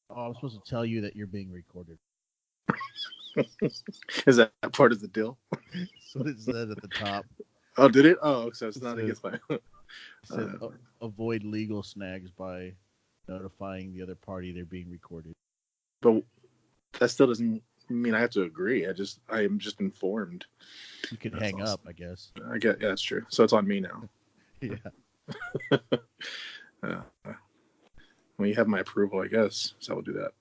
Oh, I'm supposed to tell you that you're being recorded. Is that part of the deal? That's what it said at the top. Oh, did it? Oh, so it's It not said, against my. said avoid legal snags by notifying the other party they're being recorded. But that still doesn't mean I have to agree. I am just informed. You could That's hang up, awesome. I guess. I get, yeah, that's true. So it's on me now. Yeah. uh, when you have my approval, I guess. So I will do that.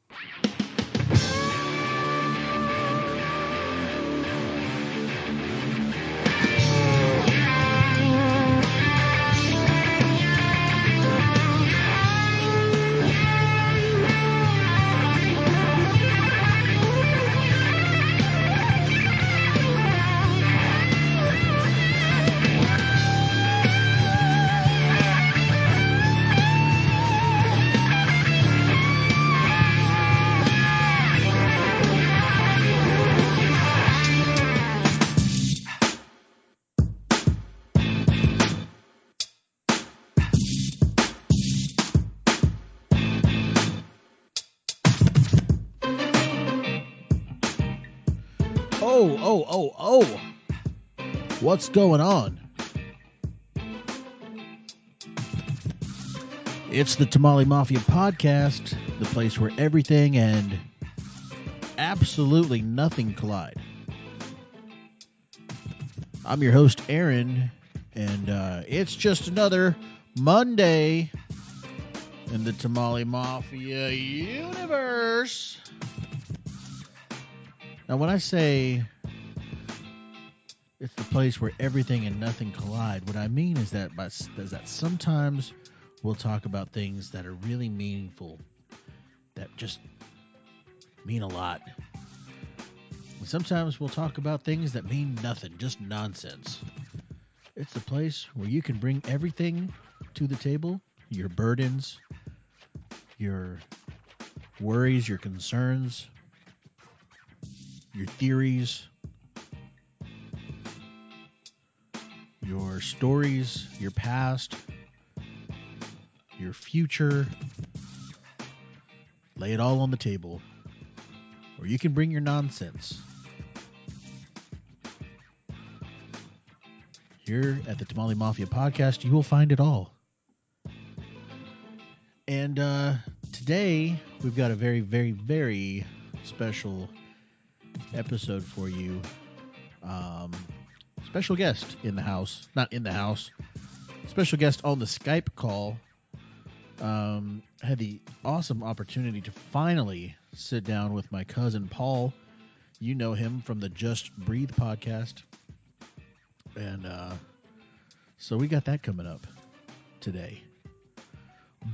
Oh. What's going on? It's the Tamale Mafia podcast, the place where everything and absolutely nothing collide. I'm your host, Aaron, and it's just another Monday in the Tamale Mafia universe. Now, when I say it's the place where everything and nothing collide, what I mean is that sometimes we'll talk about things that are really meaningful, that just mean a lot. And sometimes we'll talk about things that mean nothing, just nonsense. It's the place where you can bring everything to the table, your burdens, your worries, your concerns, your theories, your stories, your past, your future. Lay it all on the table. Or you can bring your nonsense. Here at the Tamale Mafia podcast, you will find it all. And today, we've got a very, very, very special episode for you. Special guest in the house. Not in the house. Special guest on the Skype call. Had the awesome opportunity to finally sit down with my cousin Paul. You know him from the Just Breathe podcast. And so we got that coming up today.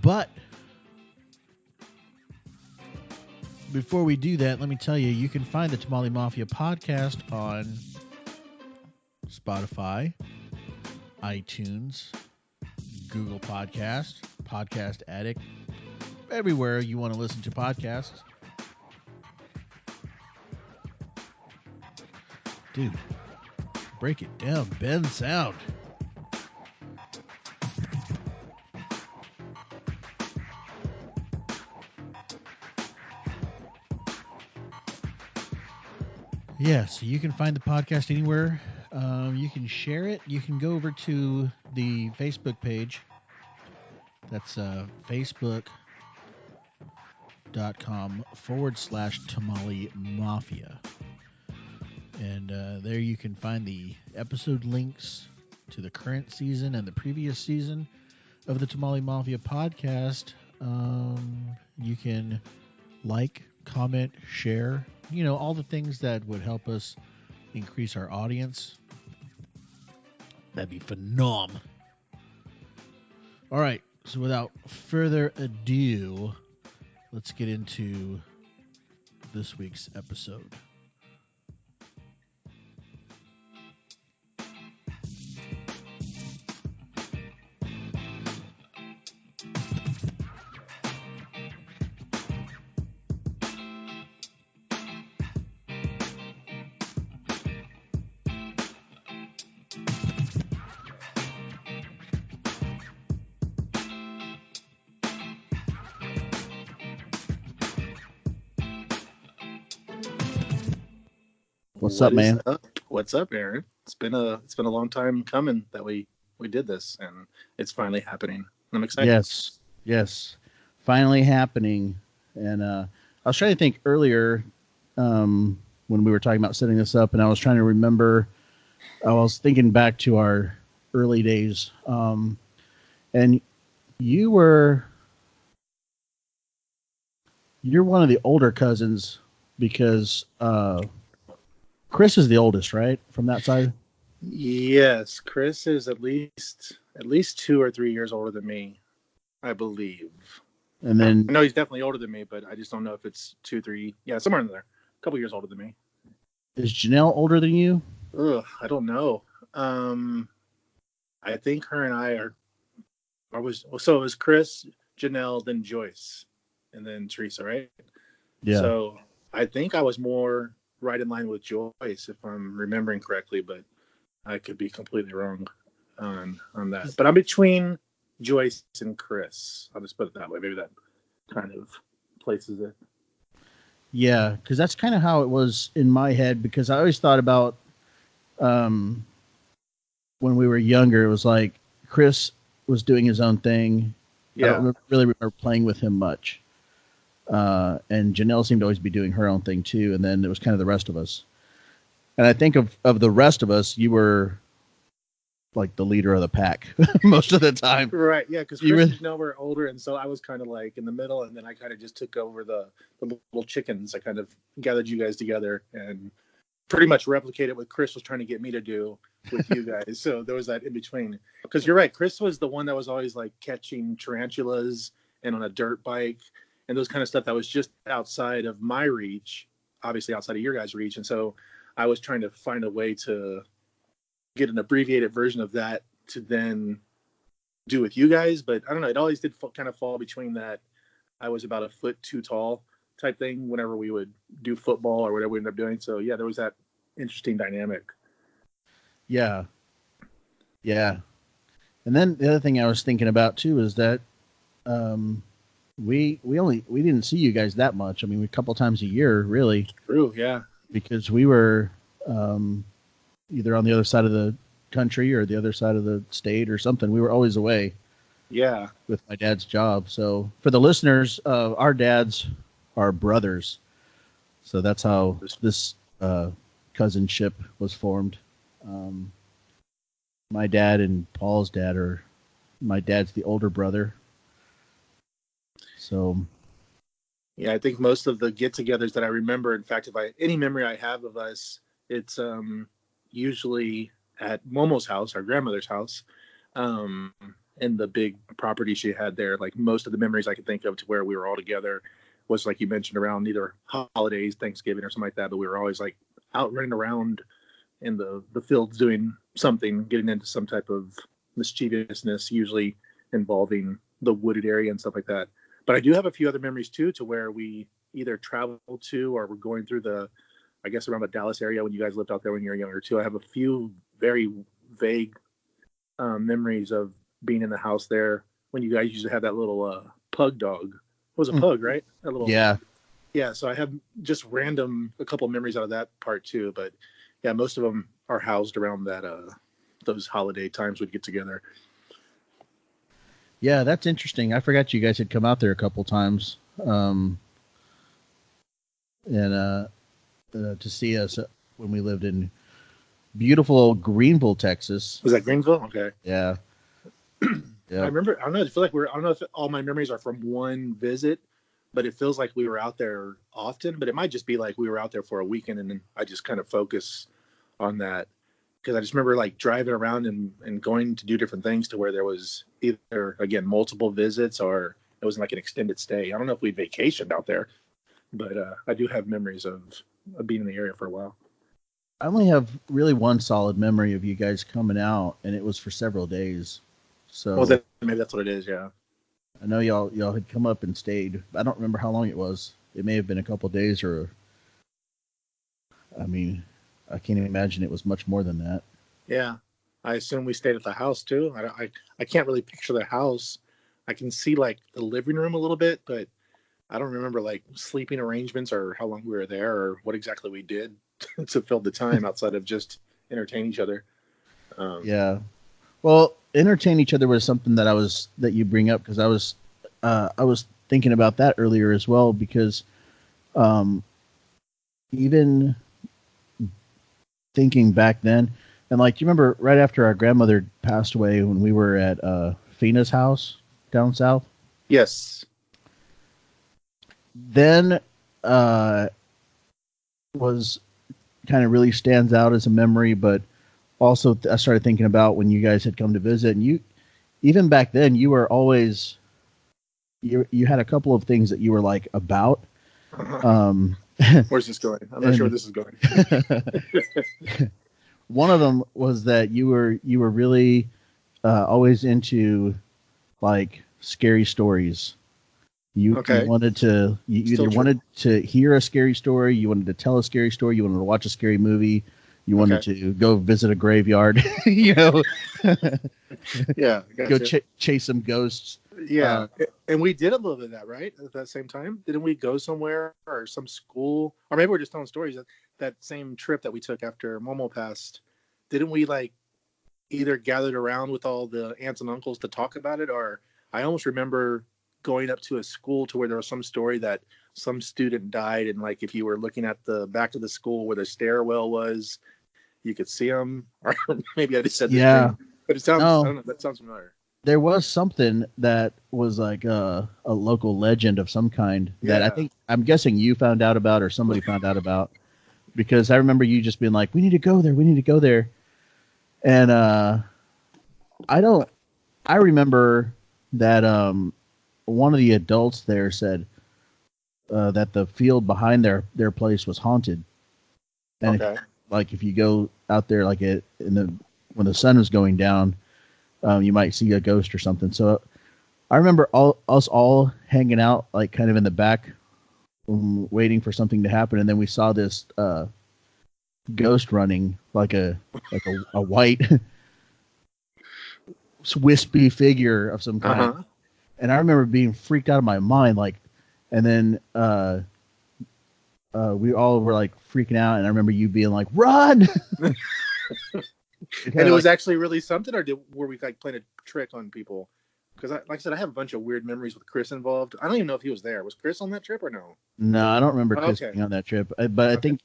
But before we do that, let me tell you, you can find the Tamale Mafia podcast on Spotify, iTunes, Google Podcast, Podcast Addict, everywhere you want to listen to podcasts. Dude, break it down, Ben sound. Yeah, so you can find the podcast anywhere. You can share it. You can go over to the Facebook page. That's facebook.com/Tamale Mafia. And there you can find the episode links to the current season and the previous season of the Tamale Mafia podcast. You can like, comment, share, all the things that would help us increase our audience. That'd be phenomenal. All right, so without further ado, let's get into this week's episode. What's up, man? What's up, Aaron? It's been a long time coming that we did this, and it's finally happening. I'm excited. Yes, finally happening. And I was trying to think earlier when we were talking about setting this up, and I was trying to remember. I was thinking back to our early days, and you're one of the older cousins because Chris is the oldest, right? From that side. Yes, Chris is at least 2 or 3 years older than me, I believe. And then I know he's definitely older than me, but I just don't know if it's 2, 3. Yeah, somewhere in there. A couple years older than me. is Janelle older than you? Ugh, I don't know. I think her and I are. So it was Chris, Janelle, then Joyce, and then Teresa, right? Yeah. So I think I was more right in line with Joyce, if I'm remembering correctly, but I could be completely wrong on that. But I'm between Joyce and Chris. I'll just put it that way. Maybe that kind of places it. Yeah, because that's kind of how it was in my head. Because I always thought about when we were younger, it was like Chris was doing his own thing. Yeah. I don't really remember playing with him much. And Janelle seemed to always be doing her own thing too. And then it was kind of the rest of us. And I think of the rest of us, you were like the leader of the pack most of the time. Right, yeah, because Chris and Janelle were older, and so I was kind of like in the middle, and then I kind of just took over the little chickens. I kind of gathered you guys together and pretty much replicated what Chris was trying to get me to do with you guys. So there was that in between. Because you're right, Chris was the one that was always like catching tarantulas and on a dirt bike and those kind of stuff that was just outside of my reach, obviously outside of your guys' reach. And so I was trying to find a way to get an abbreviated version of that to then do with you guys. But I don't know, it always did kind of fall between that I was about a foot too tall type thing whenever we would do football or whatever we ended up doing. So yeah, there was that interesting dynamic. Yeah. And then the other thing I was thinking about too is that we didn't see you guys that much. I mean, a couple times a year, really. True, yeah. Because we were either on the other side of the country or the other side of the state or something. We were always away. Yeah. With my dad's job. So for the listeners, our dads are brothers. So that's how this cousinship was formed. My dad and Paul's dad my dad's the older brother. So. Yeah, I think most of the get-togethers that I remember, in fact, any memory I have of us, it's usually at Momo's house, our grandmother's house, and the big property she had there. Like most of the memories I could think of to where we were all together was, like you mentioned, around either holidays, Thanksgiving or something like that. But we were always like out running around in the fields doing something, getting into some type of mischievousness, usually involving the wooded area and stuff like that. But I do have a few other memories too, to where we either traveled to or were going through I guess around the Dallas area when you guys lived out there when you were younger too. I have a few very vague memories of being in the house there when you guys used to have that little pug dog. It was a pug, right? That little. Yeah. Yeah. So I have just a couple of memories out of that part too. But yeah, most of them are housed around that those holiday times we'd get together. Yeah, that's interesting. I forgot you guys had come out there a couple times, and to see us when we lived in beautiful Greenville, Texas. Was that Greenville? Okay. Yeah. I remember. I don't know. I feel like I don't know if all my memories are from one visit, but it feels like we were out there often. But it might just be like we were out there for a weekend, and then I just kind of focus on that. Because I just remember like driving around and going to do different things to where there was either, again, multiple visits or it was like an extended stay. I don't know if we vacationed out there, but I do have memories of being in the area for a while. I only have really one solid memory of you guys coming out, and it was for several days. So maybe that's what it is, yeah. I know y'all had come up and stayed. I don't remember how long it was. It may have been a couple of days I can't even imagine it was much more than that. Yeah. I assume we stayed at the house too. I can't really picture the house. I can see like the living room a little bit, but I don't remember like sleeping arrangements or how long we were there or what exactly we did to fill the time outside of just entertain each other. Yeah. Well, entertain each other was something that you bring up because I was thinking about that earlier as well because even thinking back then, and like you remember right after our grandmother passed away when we were at Fina's house down south. Yes. Then was kind of really stands out as a memory, but also I started thinking about when you guys had come to visit, and you even back then you were always you had a couple of things that you were like about. Where's this going? I'm not sure where this is going. One of them was that you were really always into like scary stories. You wanted to you either wanted to hear a scary story, you wanted to tell a scary story, you wanted to watch a scary movie, you wanted to go visit a graveyard, you know. Yeah, gotcha. Go chase some ghosts. Yeah, and we did a little bit of that, right? At that same time, didn't we go somewhere or some school, or maybe we're just telling stories? That same trip that we took after Momo passed, didn't we like either gathered around with all the aunts and uncles to talk about it, or I almost remember going up to a school to where there was some story that some student died, and like if you were looking at the back of the school where the stairwell was, you could see them. Or maybe I just said this thing, but it sounds I don't know, that sounds familiar. There was something that was like a local legend of some kind that I'm guessing you found out about or somebody found out about, because I remember you just being like, we need to go there. And I remember that one of the adults there said that the field behind their place was haunted. And if you go out there like when the sun was going down, you might see a ghost or something. So I remember us all hanging out, like kind of in the back, waiting for something to happen. And then we saw this ghost running, like a white, wispy figure of some kind. And I remember being freaked out of my mind, like, and then we all were like freaking out. And I remember you being like, "Run!" And it was actually really something, or were we like playing a trick on people? Because like I said, I have a bunch of weird memories with Chris involved. I don't even know if he was there. Was Chris on that trip or no? No, I don't remember Chris being on that trip. But I think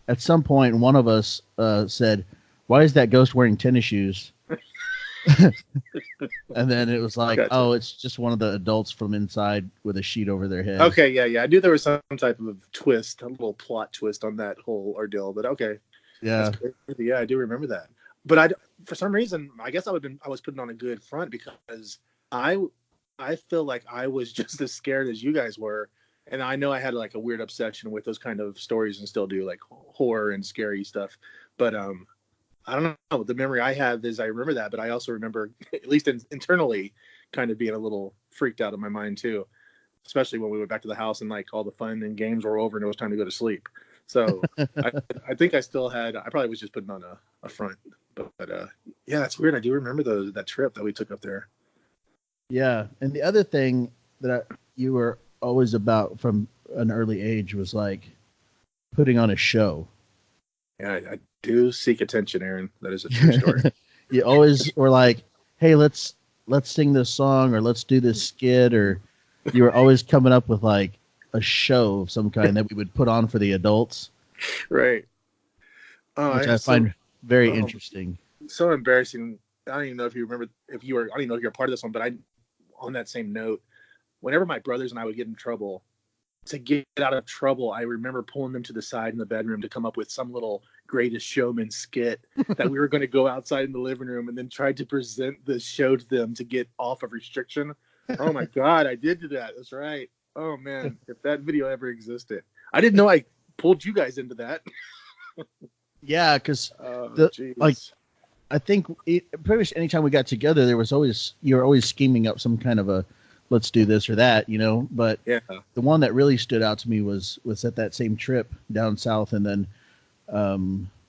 at some point one of us said, "Why is that ghost wearing tennis shoes?" And then it was like, gotcha. Oh, it's just one of the adults from inside with a sheet over their head. Okay, yeah. I knew there was some type of twist, a little plot twist on that whole ordeal, but okay. Yeah. Yeah, I do remember that. But for some reason, I guess I was putting on a good front because I feel like I was just as scared as you guys were, and I know I had like a weird obsession with those kind of stories and still do, like horror and scary stuff. But I don't know. The memory I have is I remember that, but I also remember, at least internally, kind of being a little freaked out of my mind too, especially when we went back to the house and like all the fun and games were over and it was time to go to sleep. So I think I probably was just putting on a front. But yeah, that's weird. I do remember that trip that we took up there. Yeah, and the other thing that you were always about from an early age was like putting on a show. Yeah, I do seek attention, Aaron. That is a true story. You always were like, "Hey, let's sing this song or let's do this skit," or you were always coming up with like a show of some kind that we would put on for the adults. Right. Which I find very interesting. So embarrassing. I don't even know if you remember I don't even know if you're a part of this one, but on that same note, whenever my brothers and I would get in trouble, to get out of trouble, I remember pulling them to the side in the bedroom to come up with some little Greatest Showman skit that we were going to go outside in the living room and then try to present the show to them to get off of restriction. Oh my God, I did do that. That's right. Oh man, if that video ever existed. I didn't know I pulled you guys into that. Yeah, because I think pretty much anytime we got together, you were always scheming up some kind of a let's do this or that, you know. But yeah, the one that really stood out to me was at that same trip down south, and then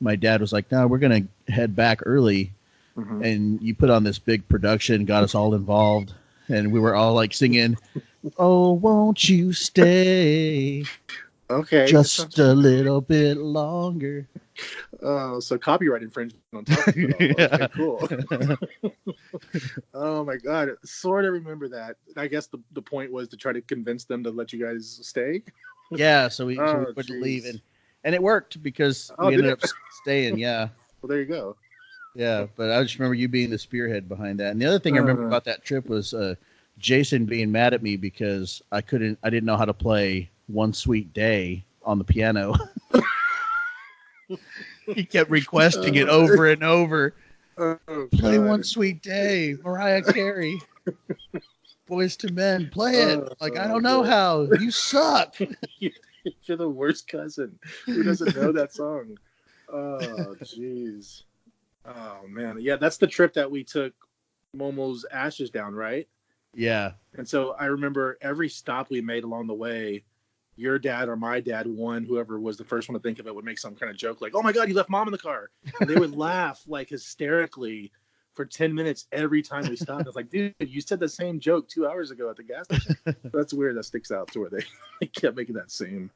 my dad was like, "No, we're gonna head back early," and you put on this big production, got us all involved, and we were all like singing Oh, won't you stay Okay, that sounds. just a little bit longer? So copyright infringement on top of it all. Okay, cool. Oh my god, sort of remember that. I guess the point was to try to convince them to let you guys stay. Yeah, so we Oh wouldn't leave, jeez. and it worked because Oh, we did ended it? up staying. Yeah, Well, there you go. yeah. But I just remember you being the spearhead behind that. And the other thing I remember Uh, about that trip was Jason being mad at me because I didn't know how to play "One Sweet Day" on the piano. He kept requesting it over and over. oh Play god. "One Sweet Day," Mariah Carey, Boys to Men. Play it. Like, I Oh don't know man. how. You suck. You're the worst cousin. Who doesn't know that song? Oh jeez. Oh man. Yeah, that's the trip that we took Momo's ashes down, right? Yeah. And so I remember every stop we made along the way, your dad or my dad, one, whoever was the first one to think of it, would make some kind of joke like, "Oh my God, you left mom in the car." And they would laugh like hysterically for 10 minutes every time we stopped. I was like, dude, you said the same joke 2 hours ago at the gas station. That's weird. That sticks out to where they kept making that same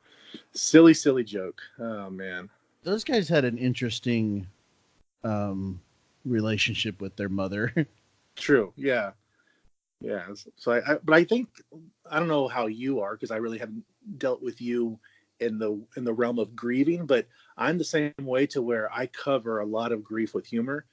silly, silly joke. Oh, man. Those guys had an interesting relationship with their mother. True. Yeah. Yeah. So but I think, I don't know how you are because I really haven't dealt with you in the realm of grieving, but I'm the same way to where I cover a lot of grief with humor,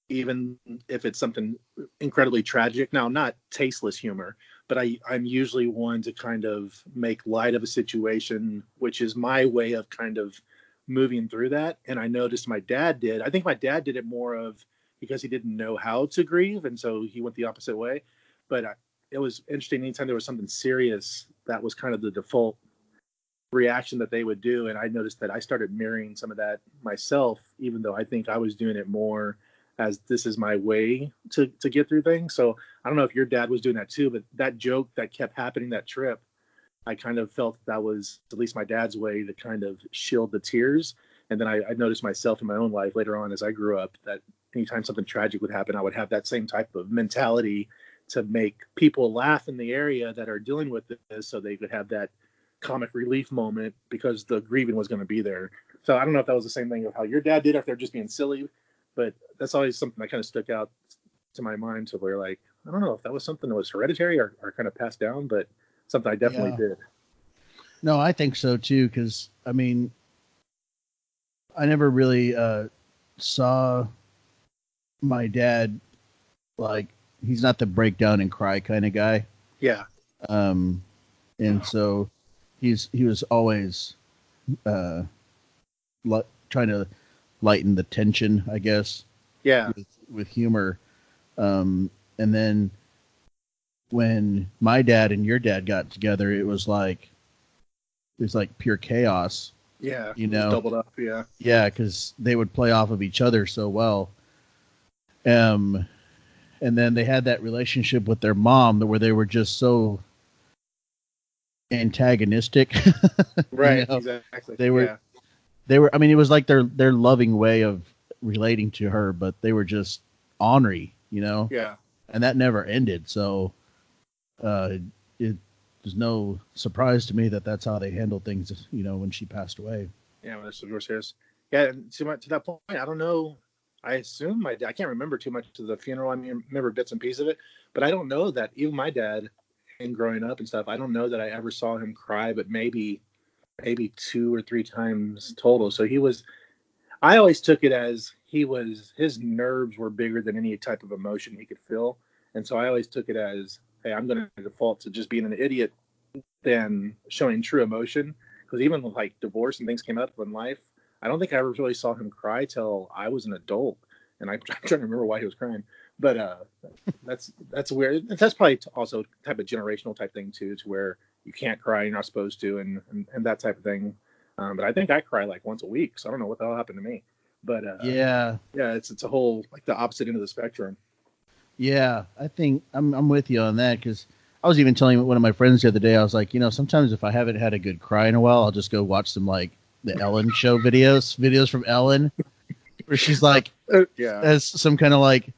even if it's something incredibly tragic. Now, not tasteless humor, but I'm usually one to kind of make light of a situation, which is my way of kind of moving through that. And I noticed my dad did. I think my dad did it more of because he didn't know how to grieve, and so he went the opposite way. But it was interesting. Anytime there was something serious, that was kind of the default reaction that they would do. And I noticed that I started mirroring some of that myself, even though I think I was doing it more as this is my way to get through things. So I don't know if your dad was doing that too, but that joke that kept happening that trip, I kind of felt that was at least my dad's way to kind of shield the tears. And then I noticed myself in my own life later on as I grew up that anytime something tragic would happen, I would have that same type of mentality to make people laugh in the area that are dealing with this so they could have that comic relief moment because the grieving was going to be there. So I don't know if that was the same thing of how your dad did, or if they're just being silly, but that's always something that kind of stuck out to my mind. So we're like, I don't know if that was something that was hereditary or kind of passed down, but something I definitely Yeah. did. No, I think so too. Because I mean, I never really saw my dad like he's not the breakdown and cry kind of guy. Yeah. Um, and so he was always uh, trying to lighten the tension, I guess. Yeah. With humor. And then when my dad and your dad got together, it was like pure chaos. Yeah. You know, doubled up. Yeah. yeah, because they would play off of each other so well. And then they had that relationship with their mom where they were just so antagonistic. Right. You know? Exactly. They were, Yeah. I mean, it was like their loving way of relating to her, but they were just ornery, you know? Yeah. And that never ended. So it was no surprise to me that that's how they handled things, you know, when she passed away. Yeah. When this was serious. Yeah. And to that point, I don't know. I assume my dad, I can't remember too much of the funeral. I mean, I remember bits and pieces of it, but I don't know that even my dad and growing up and stuff, I don't know that I ever saw him cry, but maybe 2 or 3 times total. So I always took it as his nerves were bigger than any type of emotion he could feel. And so I always took it as, hey, I'm going to default to just being an idiot than showing true emotion. Because even with like divorce and things came up in life, I don't think I ever really saw him cry till I was an adult. And I'm trying to remember why he was crying. But that's weird. That's probably also type of generational type thing too, to where you can't cry, you're not supposed to, and that type of thing. But I think I cry like once a week, so I don't know what the hell happened to me. But Yeah. yeah, it's a whole like the opposite end of the spectrum. Yeah. I think I'm with you on that because I was even telling one of my friends the other day, I was like, you know, sometimes if I haven't had a good cry in a while, I'll just go watch some like the Ellen show videos from Ellen, where she's like, Yeah, has some kind of like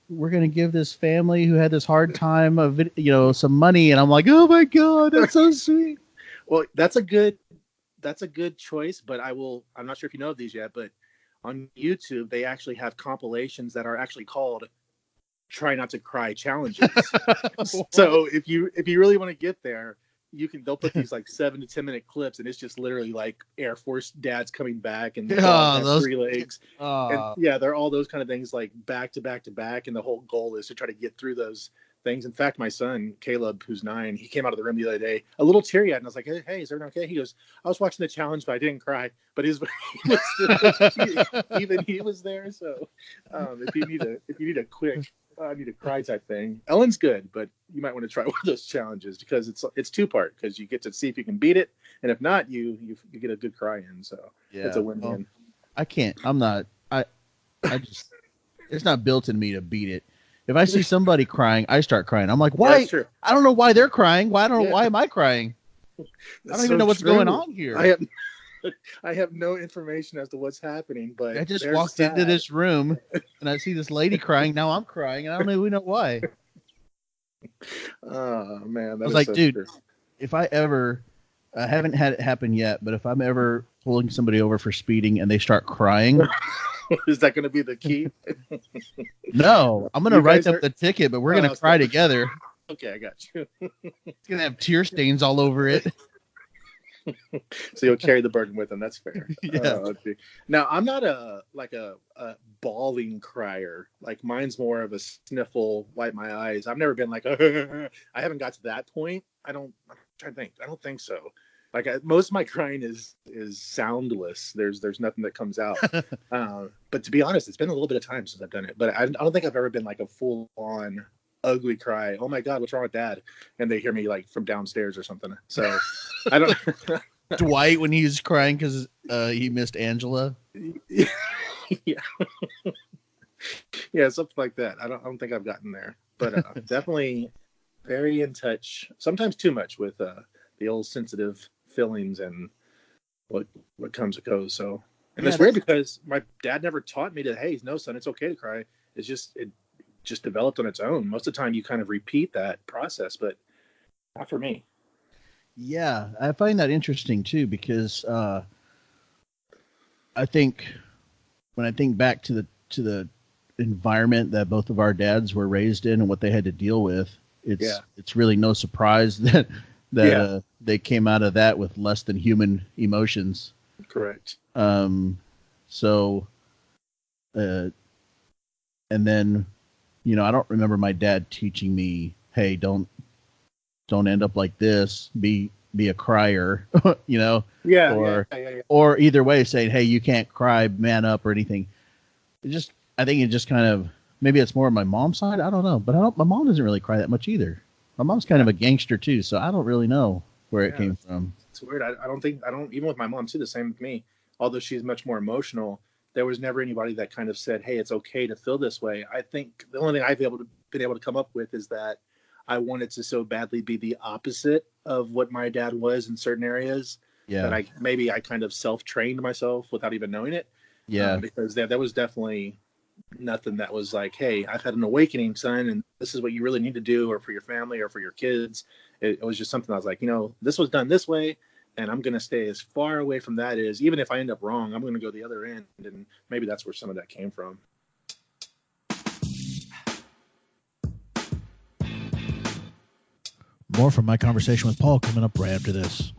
we're gonna give this family who had this hard time of some money, and I'm like, oh my god, that's so sweet. Well, that's a good choice, but I'm not sure if you know of these yet, but on YouTube they actually have compilations that are actually called "Try Not to Cry" challenges. So if you really want to get there, they'll put these like 7 to 10 minute clips, and it's just literally like Air Force dads coming back and the dog has 3 legs. And yeah, they're all those kind of things like back to back to back, and the whole goal is to try to get through those things. In fact, my son Caleb, who's 9, he came out of the room the other day a little teary-eyed, and I was like, hey, is everything okay? He goes, I was watching the challenge, but I didn't cry. But even he was there. So if you need a quick I need to cry type thing, Ellen's good, but you might want to try one of those challenges because it's 2-part, because you get to see if you can beat it, and if not, you get a good cry in. So it's a win-win. Well, I can't. I'm not. I just it's not built in me to beat it. If I see somebody crying, I start crying. I'm like, why? I don't know why they're crying. Why why am I crying? I don't even know what's going on here. I have no information as to what's happening, but I just walked into this room and I see this lady crying. Now I'm crying, and I don't even know why. Oh man, I was like, dude, if I ever, I haven't had it happen yet, but if I'm ever pulling somebody over for speeding and they start crying, is that going to be the key? No, I'm going to write up the ticket, but we're going to cry together. Okay, I got you. It's going to have tear stains all over it. So you'll carry the burden with them. That's fair. Yeah. Now I'm not a bawling crier. Like mine's more of a sniffle, wipe my eyes. I've never been like I haven't got to that point. I'm trying to think. I don't think so. Like most of my crying is soundless. There's nothing that comes out. But to be honest, it's been a little bit of time since I've done it. But I don't think I've ever been like a full on ugly cry. Oh my God, what's wrong with Dad? And they hear me like from downstairs or something. So I don't. Dwight, when he was crying because he missed Angela. Yeah. Yeah, something like that. I don't think I've gotten there, but definitely very in touch. Sometimes too much with the old sensitive feelings and what comes and goes. So, and it's weird because my dad never taught me to. Hey, no, son, it's okay to cry. It just developed on its own. Most of the time, you kind of repeat that process, but not for me. Yeah, I find that interesting too because I think when I think back to the environment that both of our dads were raised in and what they had to deal with, it's really no surprise that they came out of that with less than human emotions. Correct. So, and then, I don't remember my dad teaching me, hey, don't end up like this, be a crier, or either way saying, hey, you can't cry, man up, or anything. I think it just kind of, maybe it's more on my mom's side. I don't know, but my mom doesn't really cry that much either. My mom's kind of a gangster too, so I don't really know where it came from. It's weird. I don't even with my mom too, the same with me, although she's much more emotional. There was never anybody that kind of said, hey, it's okay to feel this way. I think the only thing I've been able to come up with is that I wanted to so badly be the opposite of what my dad was in certain areas. Yeah. That I kind of self-trained myself without even knowing it. Yeah. Because there was definitely nothing that was like, hey, I've had an awakening, son, and this is what you really need to do, or for your family or for your kids. It was just something I was like, this was done this way, and I'm going to stay as far away from that as, even if I end up wrong, I'm going to go the other end. And maybe that's where some of that came from. More from my conversation with Paul coming up right after this.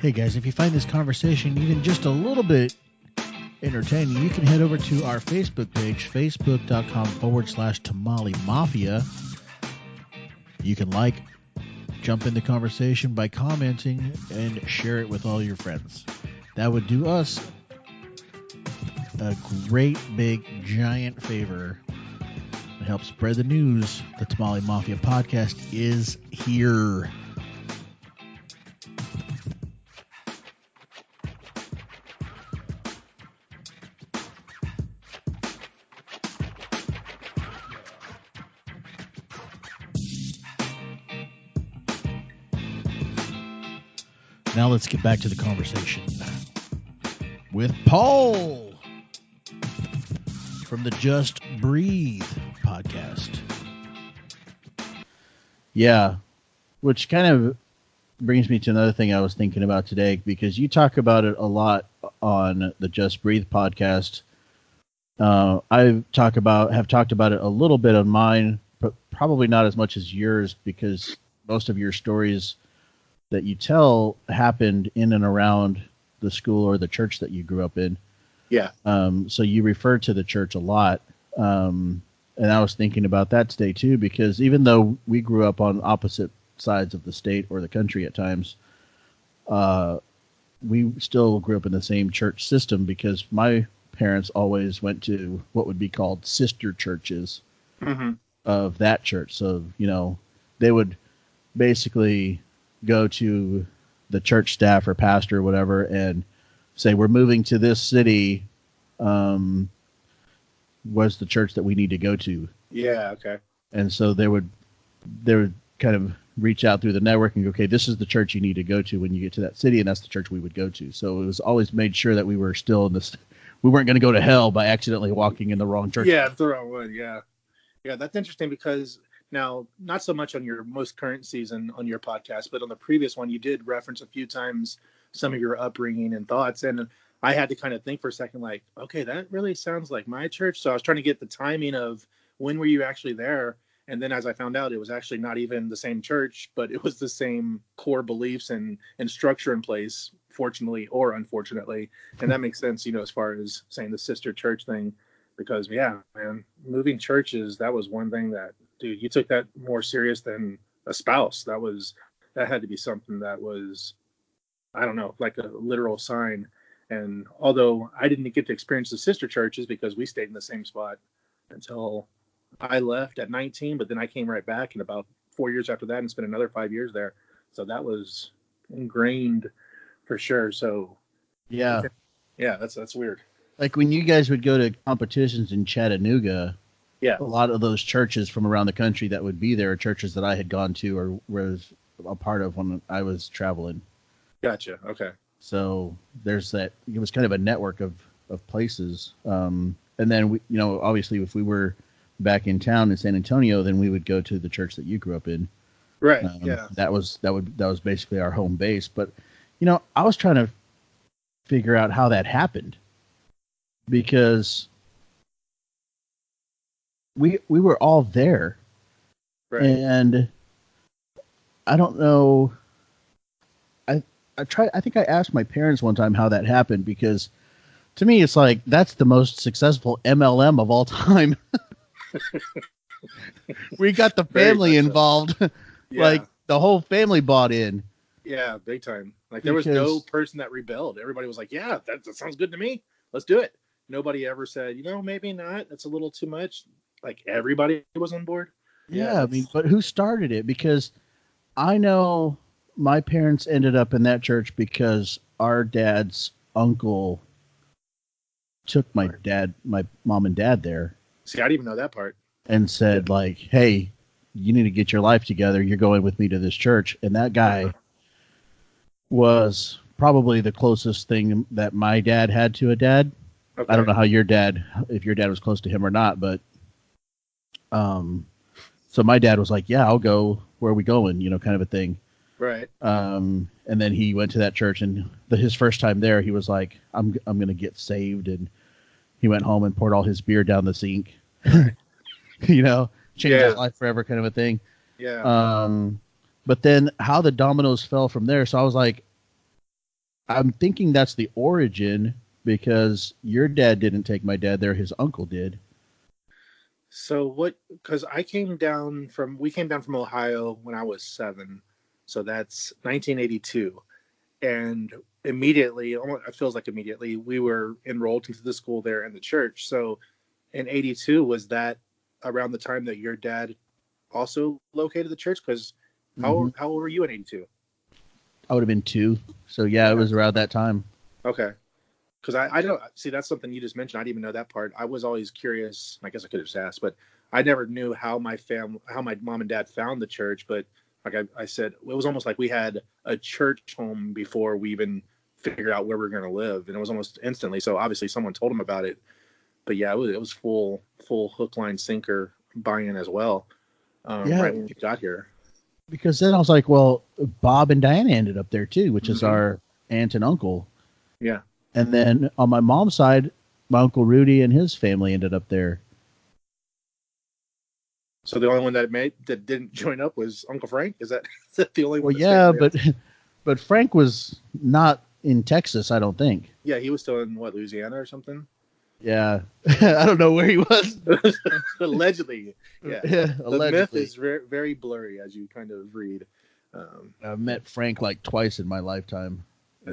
Hey guys, if you find this conversation even just a little bit entertaining, you can head over to our Facebook page, facebook.com/Tamale Mafia. You can jump in the conversation by commenting and share it with all your friends. That would do us a great big giant favor and help spread the news. The Tamale Mafia podcast is here. Now let's get back to the conversation with Paul from the Just Breathe podcast. Yeah, which kind of brings me to another thing I was thinking about today, because you talk about it a lot on the Just Breathe podcast. have talked about it a little bit on mine, but probably not as much as yours, because most of your stories that you tell happened in and around the school or the church that you grew up in. Yeah. So you refer to the church a lot. And I was thinking about that today too, because even though we grew up on opposite sides of the state or the country at times, we still grew up in the same church system, because my parents always went to what would be called sister churches of that church. So, you know, they would basically go to the church staff or pastor or whatever and say, we're moving to this city. Was the church that we need to go to. Yeah. Okay. And so they would kind of reach out through the network and go, okay, this is the church you need to go to when you get to that city. And that's the church we would go to. So it was always made sure that we were still in this, we weren't going to go to hell by accidentally walking in the wrong church. Yeah. The wrong one. Yeah. Yeah. That's interesting, because now, not so much on your most current season on your podcast, but on the previous one, you did reference a few times some of your upbringing and thoughts. And I had to kind of think for a second, like, okay, that really sounds like my church. So I was trying to get the timing of when were you actually there? And then as I found out, it was actually not even the same church, but it was the same core beliefs and structure in place, fortunately or unfortunately. And that makes sense, you know, as far as saying the sister church thing, because yeah, man, moving churches, that was one thing that, dude, you took that more serious than a spouse. That had to be something that was, I don't know, like a literal sign. And although I didn't get to experience the sister churches because we stayed in the same spot until I left at 19, but then I came right back, and about 4 years after that, and spent another 5 years there. So that was ingrained for sure. So Yeah. Yeah, that's weird. Like when you guys would go to competitions in Chattanooga, Yeah, a lot of those churches from around the country that would be there are churches that I had gone to or was a part of when I was traveling. gotcha. Okay. So there's that. It was kind of a network of places. And then we, you know, obviously if we were back in town in San Antonio, then we would go to the church that you grew up in. Right. Yeah. That was basically our home base. But you know, I was trying to figure out how that happened, because we were all there, Right. and I don't know. I think I asked my parents one time how that happened, because to me it's like that's the most successful MLM of all time. We got the family involved. Yeah. Like the whole family bought in. Yeah, big time. Like there was no person that rebelled. Everybody was like, yeah, that sounds good to me. Let's do it. Nobody ever said, you know, maybe not. That's a little too much. Like everybody was on board. Yeah, I mean, but who started it? Because I know my parents ended up in that church because our dad's uncle took my mom and dad there. See, I didn't even know that part. And said, like, hey, you need to get your life together. You're going with me to this church. And that guy was probably the closest thing that my dad had to a dad. Okay. I don't know how if your dad was close to him or not, but so my dad was like, yeah, I'll go. Where are we going? You know, kind of a thing. Right. And then he went to that church, and his first time there, he was like, I'm going to get saved. And he went home and poured all his beer down the sink, you know, changed his life forever kind of a thing. Yeah. But then how the dominoes fell from there. So I was like, I'm thinking that's the origin, because your dad didn't take my dad there. His uncle did. So because we came down from Ohio when I was 7. So that's 1982. And immediately, it feels like immediately, we were enrolled into the school there and the church. So in 82, was that around the time that your dad also located the church? Because how old were you in 82? I would have been 2. So yeah, it was around that time. Okay. Because I don't see, that's something you just mentioned. I didn't even know that part. I was always curious. I guess I could have just asked, but I never knew how my mom and dad found the church. But Like I said, it was almost like we had a church home before we even figured out where we were going to live, and it was almost instantly. So obviously someone told him about it, but yeah, it was full hook, line, sinker buy-in as well. Yeah, right when we got here. because then I was like, well, Bob and Diana ended up there too, which is our aunt and uncle. Yeah. And then on my mom's side, my Uncle Rudy and his family ended up there. So the only one that didn't join up was Uncle Frank? Is that the only one? Well, yeah, but Frank was not in Texas, I don't think. Yeah, he was still in Louisiana or something? Yeah. I don't know where he was. Allegedly. Yeah. Allegedly. The myth is very, very blurry as you kind of read. I've met Frank like twice in my lifetime.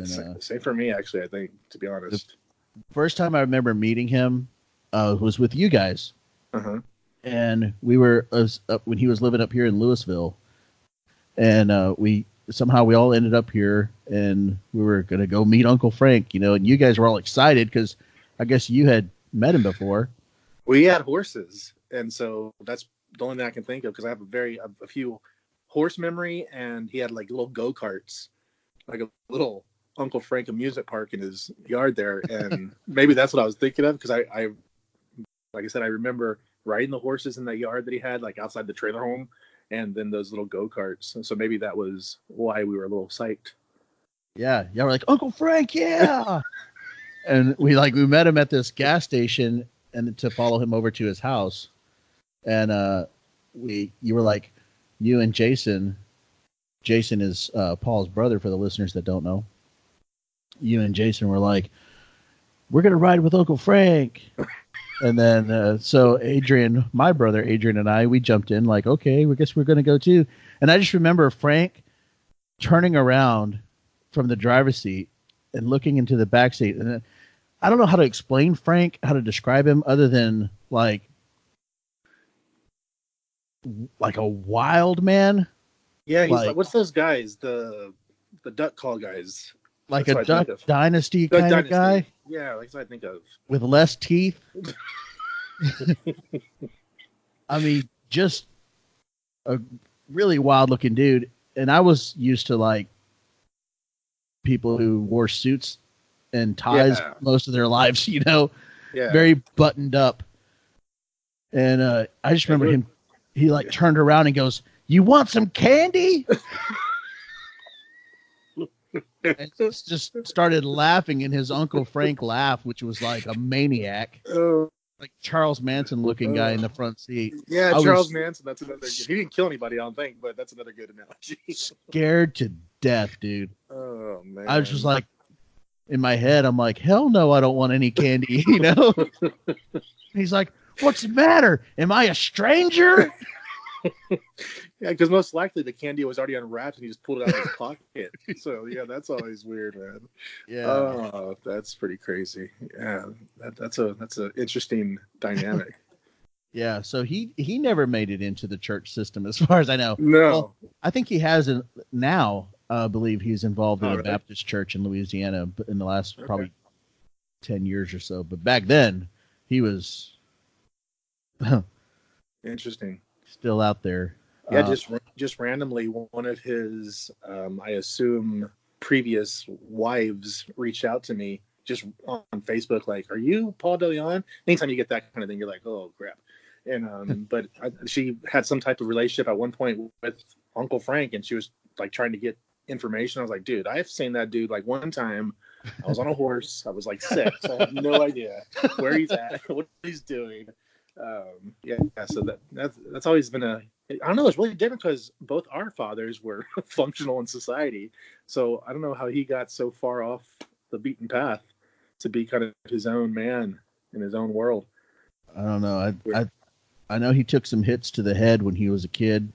Same for me, actually, I think, to be honest. The first time I remember meeting him was with you guys. Uh-huh. And we were when he was living up here in Louisville, and we all ended up here, and we were gonna go meet Uncle Frank, and you guys were all excited because I guess you had met him before. We had horses, and so that's the only thing I can think of because I have a few horse memory, and he had like little go-karts, like a little Uncle Frank amusement park in his yard there, and maybe that's what I was thinking of because I like I said, I remember riding the horses in that yard that he had, like outside the trailer home, and then those little go-karts. So maybe that was why we were a little psyched. Yeah, we're like, Uncle Frank, yeah. And we met him at this gas station and to follow him over to his house. And you were like, you and Jason is Paul's brother for the listeners that don't know. You and Jason were like, we're going to ride with Uncle Frank. And then, so Adrian, my brother, Adrian and I, we jumped in like, okay, I guess we're going to go too. And I just remember Frank turning around from the driver's seat and looking into the back seat. And then, I don't know how to explain Frank, how to describe him other than like a wild man. Yeah. He's like what's those guys? The duck call guys. Like a Duck Dynasty kind of guy? Yeah, like I think of. With less teeth? I mean, just a really wild-looking dude. And I was used to, like, people who wore suits and ties most of their lives, Yeah. Very buttoned up. And I just remember him, he, like, turned around and goes, "You want some candy?" And just started laughing in his Uncle Frank laugh, which was like a maniac, like Charles Manson looking guy in the front seat. Yeah, Charles Manson. That's another. He didn't kill anybody, I don't think, but that's another good analogy. Scared to death, dude. Oh man! I was just like, in my head, I'm like, hell no, I don't want any candy. He's like, what's the matter? Am I a stranger? Yeah, because most likely the candy was already unwrapped and he just pulled it out of his pocket. So yeah, that's always weird, man. Yeah. Oh, that's pretty crazy. Yeah, that's a interesting dynamic. Yeah. So he never made it into the church system, as far as I know. No. Well, I think he has now. I believe he's involved in a Baptist church in Louisiana in the last probably 10 years or so. But back then, he was interesting. Still out there. Yeah, just randomly, one of his, I assume, previous wives reached out to me just on Facebook, like, "Are you Paul DeLeon?" Anytime you get that kind of thing, you're like, "Oh crap!" And but she had some type of relationship at one point with Uncle Frank, and she was like trying to get information. I was like, "Dude, I've seen that dude like one time. I was on a horse. I was like 6. I have no idea where he's at, what he's doing." So that's always been I don't know, it's really different because both our fathers were functional in society, so I don't know how he got so far off the beaten path to be kind of his own man in his own world. I don't know. I know he took some hits to the head when he was a kid.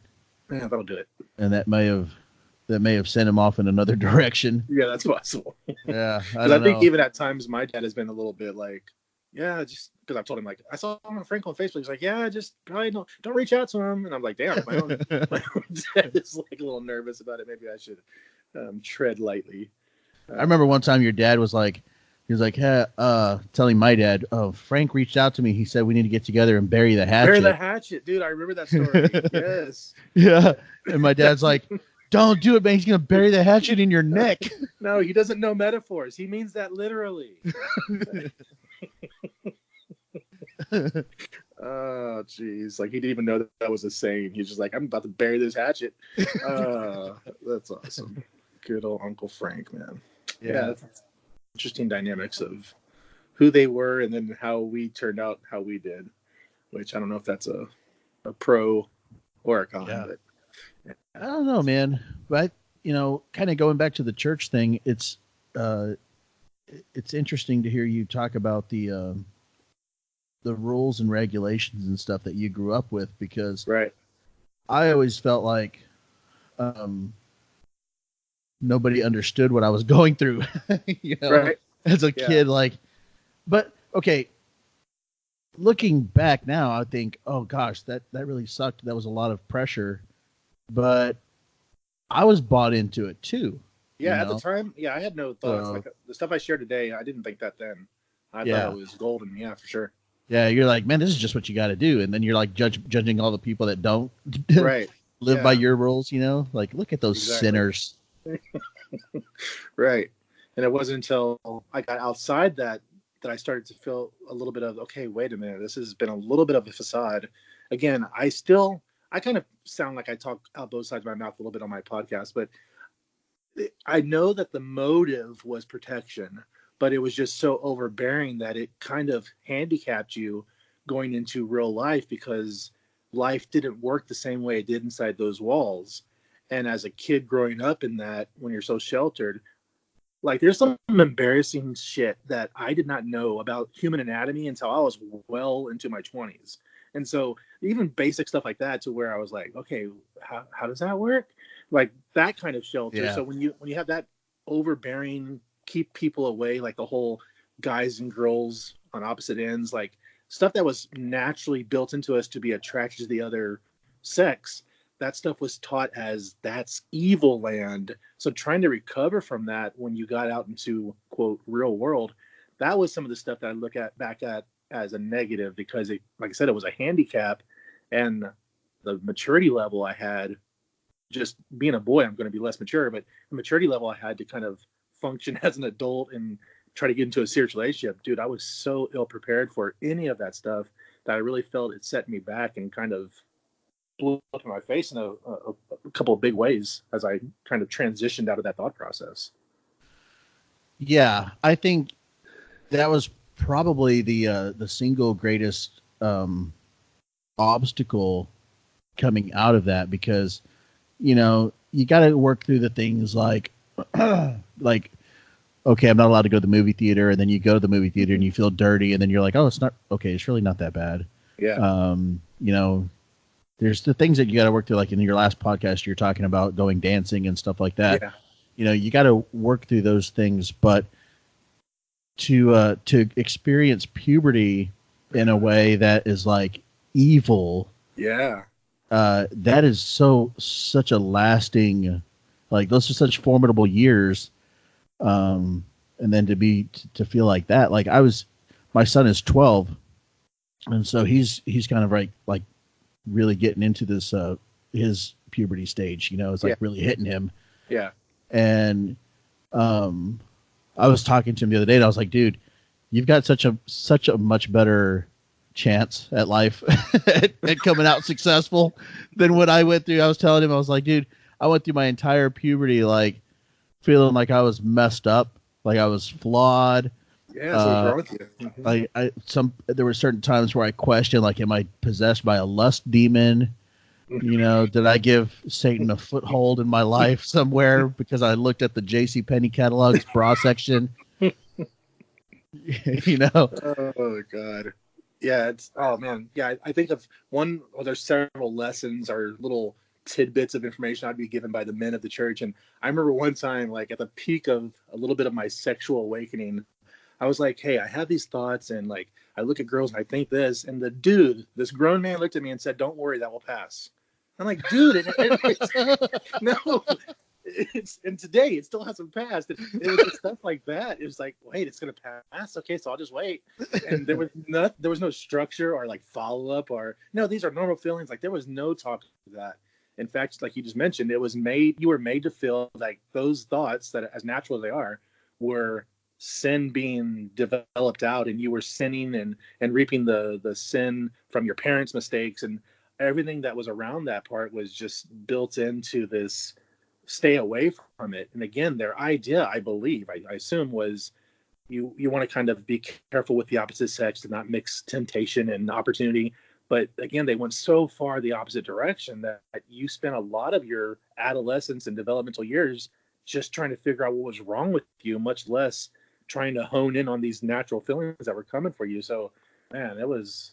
Yeah, that'll do it. And that may have sent him off in another direction. Yeah, that's possible. Yeah, I think even at times my dad has been a little bit like, yeah, just because I've told him, like, I saw him on Frank on Facebook. He's like, yeah, just probably don't reach out to him. And I'm like, damn, my own dad is like a little nervous about it. Maybe I should tread lightly. I remember one time your dad was like, He was like, hey, telling my dad, oh, Frank reached out to me. He said we need to get together and bury the hatchet. Bury the hatchet, dude. I remember that story. Yes. Yeah. And my dad's like, don't do it, man. He's going to bury the hatchet in your neck. No, he doesn't know metaphors. He means that literally. Oh, jeez. Like, he didn't even know that was a saying. He's just like, I'm about to bury this hatchet. That's awesome. Good old Uncle Frank, man. Yeah, that's interesting dynamics of who they were and then how we turned out how we did, which I don't know if that's a pro or a con. Yeah. But, I don't know, man. But, kind of going back to the church thing, it's interesting to hear you talk about the rules and regulations and stuff that you grew up with, because right. I always felt like nobody understood what I was going through, right. as a kid. But okay, looking back now, I think, oh gosh, that really sucked. That was a lot of pressure, but I was bought into it too. Yeah, at the time, I had no thoughts. Like the stuff I shared today, I didn't think that then. I thought it was golden. Yeah, for sure. Yeah, you're like, man, this is just what you got to do, and then you're like judging all the people that don't right live by your rules. Like, look at those sinners. Right. And it wasn't until I got outside that I started to feel a little bit of, okay, wait a minute, this has been a little bit of a facade. Again, I kind of sound like I talk out both sides of my mouth a little bit on my podcast, but I know that the motive was protection, but it was just so overbearing that it kind of handicapped you going into real life, because life didn't work the same way it did inside those walls. And as a kid growing up in that, when you're so sheltered, like, there's some embarrassing shit that I did not know about human anatomy until I was well into my 20s. And so even basic stuff like that, to where I was like, okay, how does that work? Like, that kind of shelter. Yeah. So when you have that overbearing, keep people away, like the whole guys and girls on opposite ends, like stuff that was naturally built into us to be attracted to the other sex, that stuff was taught as that's evil land. So trying to recover from that when you got out into, quote, real world, that was some of the stuff that I look back at as a negative, because it, like I said, it was a handicap, and the maturity level I had, just being a boy, I'm going to be less mature, but the maturity level I had to kind of function as an adult and try to get into a serious relationship, dude, I was so ill prepared for any of that stuff that I really felt it set me back and kind of blew up in my face in a couple of big ways as I kind of transitioned out of that thought process. Yeah, I think that was probably the single greatest obstacle coming out of that, because you got to work through the things like like, okay, I'm not allowed to go to the movie theater, and then you go to the movie theater and you feel dirty, and then you're like, oh, it's not okay, it's really not that bad. Yeah. There's the things that you got to work through, like in your last podcast, you're talking about going dancing and stuff like that. Yeah. You got to work through those things, but to experience puberty in a way that is like evil. Yeah. That is such a lasting, like, those are such formidable years. And then to feel like that, like my son is 12, and so he's kind of like really getting into this, his puberty stage, it's like really hitting him. Yeah. And, I was talking to him the other day, and I was like, dude, you've got such a much better chance at life at coming out successful than what I went through. I was telling him, I was like, dude, I went through my entire puberty, like, feeling like I was messed up, like I was flawed. Yeah, so what's wrong with you? Mm-hmm. There were certain times where I questioned, like, am I possessed by a lust demon? Did I give Satan a foothold in my life somewhere because I looked at the JCPenney catalog's bra section? Oh God. Yeah, oh man. Yeah, I think of one, there's several lessons or little tidbits of information I'd be given by the men of the church. And I remember one time, like at the peak of a little bit of my sexual awakening, I was like, hey, I have these thoughts, and like I look at girls and I think this, and this grown man looked at me and said, don't worry, that will pass. I'm like, dude, no, and today it still hasn't passed. It was just stuff like that. It was like, wait, it's gonna pass. Okay, so I'll just wait. And there was no structure or like follow up or no, these are normal feelings. Like there was no talk of that. In fact, like you just mentioned, you were made to feel like those thoughts that as natural as they are were sin being developed out, and you were sinning and reaping the sin from your parents' mistakes, and everything that was around that part was just built into this stay away from it. And again, their idea, I believe, I assume, was you want to kind of be careful with the opposite sex to not mix temptation and opportunity. But again, they went so far the opposite direction that you spent a lot of your adolescence and developmental years just trying to figure out what was wrong with you, much less trying to hone in on these natural feelings that were coming for you. So, man, it was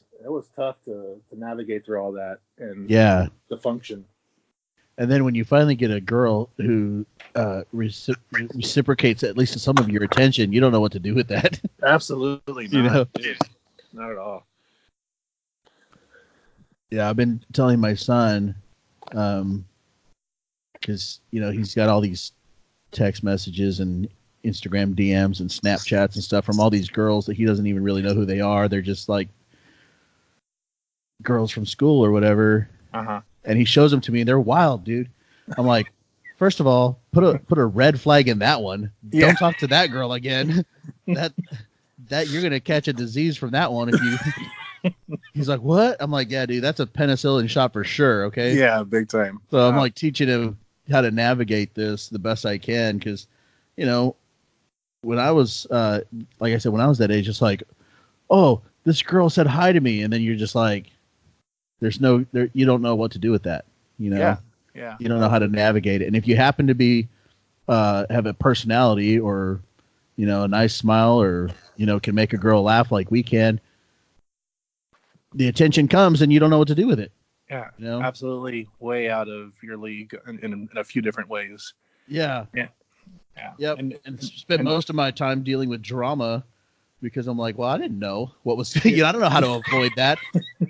tough to navigate through all that and the function. And then when you finally get a girl who reciprocates at least some of your attention, you don't know what to do with that. Absolutely not. You know? Not at all. Yeah, I've been telling my son, because he's got all these text messages and Instagram DMs and Snapchats and stuff from all these girls that he doesn't even really know who they are. They're just like girls from school or whatever. Uh-huh. And he shows them to me, and they're wild, dude. I'm like, first of all, put a red flag in that one. Yeah. Don't talk to that girl again. that you're gonna catch a disease from that one if you. He's like, what? I'm like, yeah, dude, that's a penicillin shot for sure. Okay. Yeah, big time. So I'm like teaching him how to navigate this the best I can, because, when I was, like I said, when I was that age, it's like, oh, this girl said hi to me, and then you're just like, you don't know what to do with that. Yeah. You don't know how to navigate it. And if you happen to be, have a personality or, a nice smile or, can make a girl laugh like we can, the attention comes and you don't know what to do with it. Yeah. Absolutely way out of your league in a few different ways. Yeah. Yeah. Yep. And spent most of my time dealing with drama, because I'm like, well, I didn't know what was, I don't know how to avoid that.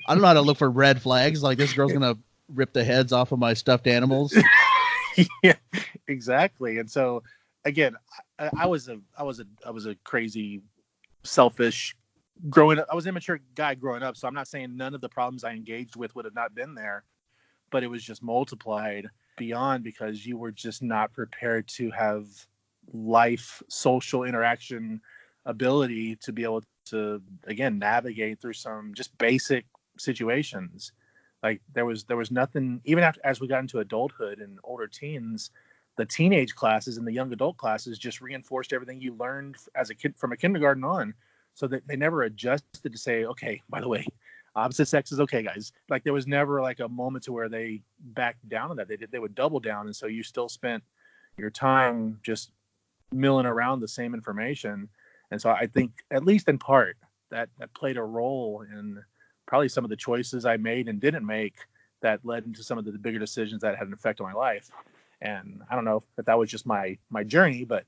I don't know how to look for red flags. Like, this girl's going to rip the heads off of my stuffed animals. Yeah, exactly. And so again, I was a crazy, selfish growing up. I was an immature guy growing up. So I'm not saying none of the problems I engaged with would have not been there, but it was just multiplied beyond, because you were just not prepared to have life, social interaction ability to be able to, again, navigate through some just basic situations. Like there was nothing, even as we got into adulthood and older teens, the teenage classes and the young adult classes just reinforced everything you learned as a kid from a kindergarten on, so that they never adjusted to say, okay, by the way, opposite sex is okay, guys. Like there was never like a moment to where they backed down on that. They would double down. And so you still spent your time just milling around the same information. And so I think, at least in part, that played a role in probably some of the choices I made and didn't make that led into some of the bigger decisions that had an effect on my life. And I don't know if that was just my journey, but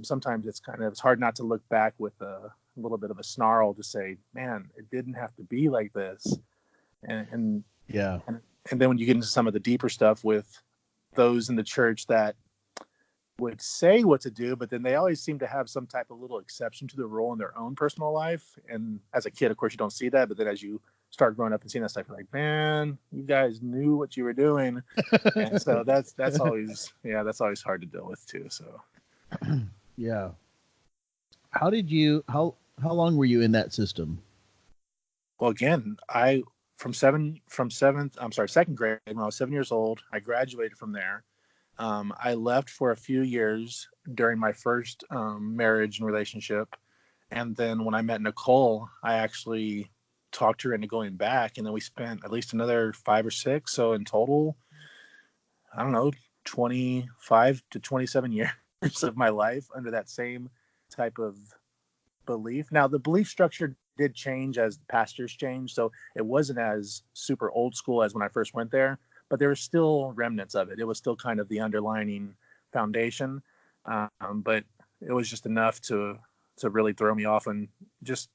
sometimes it's hard not to look back with a little bit of a snarl to say, man, it didn't have to be like this. And then when you get into some of the deeper stuff with those in the church that would say what to do, but then they always seem to have some type of little exception to the rule in their own personal life. And as a kid, of course, you don't see that. But then as you start growing up and seeing that stuff, you're like, man, you guys knew what you were doing. And so that's always hard to deal with too. So, yeah. How long were you in that system? Well, again, second grade, when I was 7 years old, I graduated from there. I left for a few years during my first marriage and relationship. And then when I met Nicole, I actually talked her into going back. And then we spent at least another 5 or 6. So in total, I don't know, 25 to 27 years of my life under that same type of belief. Now, the belief structure did change as the pastors changed. So it wasn't as super old school as when I first went there. But there were still remnants of it. It was still kind of the underlining foundation. But it was just enough to really throw me off. And just,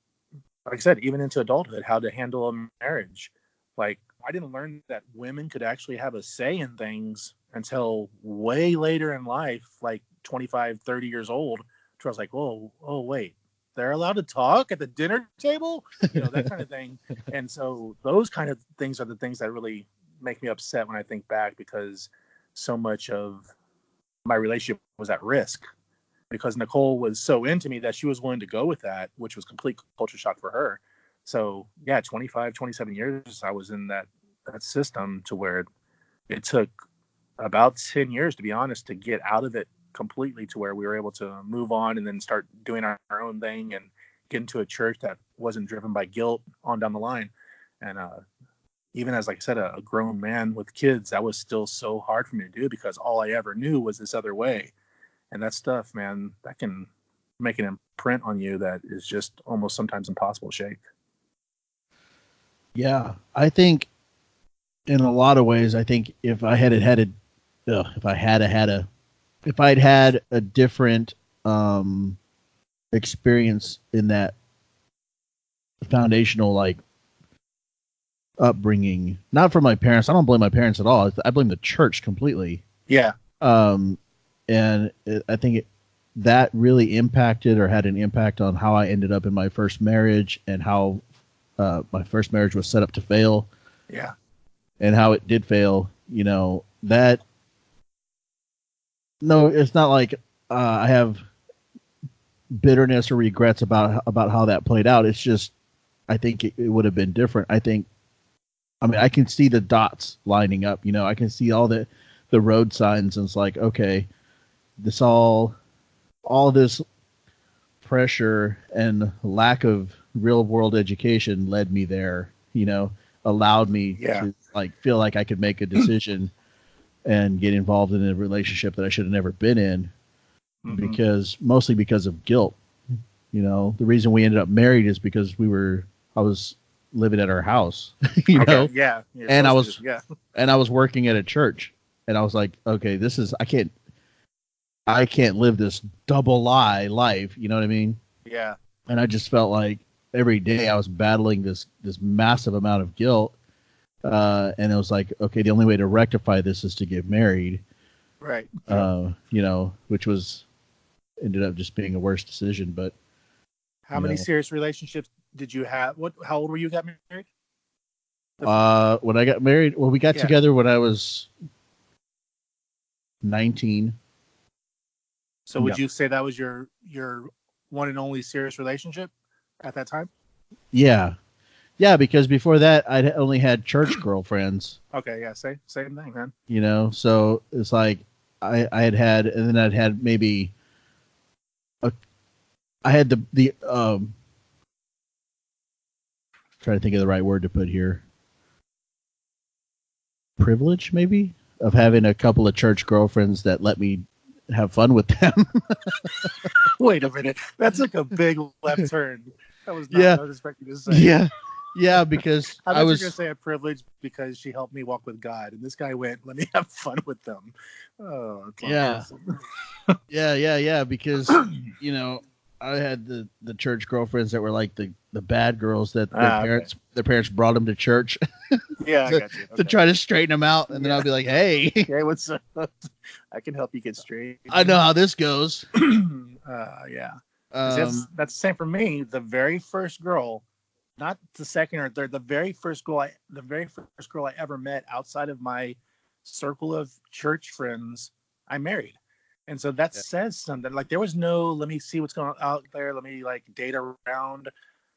like I said, even into adulthood, how to handle a marriage. Like, I didn't learn that women could actually have a say in things until way later in life, like 25, 30 years old. So I was like, whoa, oh, wait, they're allowed to talk at the dinner table? That kind of thing. And so those kind of things are the things that really make me upset when I think back, because so much of my relationship was at risk because Nicole was so into me that she was willing to go with that, which was complete culture shock for her. So yeah, 25, 27 years I was in that system, to where it took about 10 years, to be honest, to get out of it completely, to where we were able to move on and then start doing our own thing and get into a church that wasn't driven by guilt on down the line. And even as, like I said, a grown man with kids, that was still so hard for me to do, because all I ever knew was this other way. And that stuff, man, that can make an imprint on you that is just almost sometimes impossible to shake. Yeah, I think in a lot of ways, I think if I'd had a different experience in that foundational like upbringing, not from my parents. I don't blame my parents at all. I blame the church completely. Yeah. And I think that really impacted or had an impact on how I ended up in my first marriage, and how my first marriage was set up to fail. Yeah. And how it did fail. That. No, it's not like I have bitterness or regrets about how that played out. It's just, I think it would have been different. I can see the dots lining up. I can see all the road signs, and it's like, okay, all this pressure and lack of real world education led me there. Allowed me to like feel like I could make a decision and get involved in a relationship that I should have never been in, mostly because of guilt. The reason we ended up married is because I was living at our house, Yeah. And I was working at a church, and I was like, okay, I can't live this double lie life. You know what I mean? Yeah. And I just felt like every day I was battling this massive amount of guilt. And it was like, okay, the only way to rectify this is to get married. Right. Which ended up just being a worse decision. But how many serious relationships did you have? How old were you got married? When I got married, well, we got together when I was 19. So would you say that was your one and only serious relationship at that time? Yeah. Yeah, because before that, I'd only had church girlfriends. Okay, yeah, same thing, man. So it's like I had, and then I'd had maybe I had the trying to think of the right word to put here. Privilege, maybe, of having a couple of church girlfriends that let me have fun with them. Wait a minute, that took a big left turn. That was not what I was expecting to say. Yeah, because I was going to say a privilege because she helped me walk with God, and this guy went, "Let me have fun with them." Oh, yeah, yeah. Because I had the church girlfriends that were like the bad girls that their parents brought them to church. Yeah, I got you. To try to straighten them out, and then I'll be like, "Hey, what's up? I can help you get straight. I know how this goes." Yeah. That's the same for me. The very first girl, not the second or third, the very first girl I ever met outside of my circle of church friends, I married. And so that says something. Like, there was no, let me see what's going on out there. Let me like date around.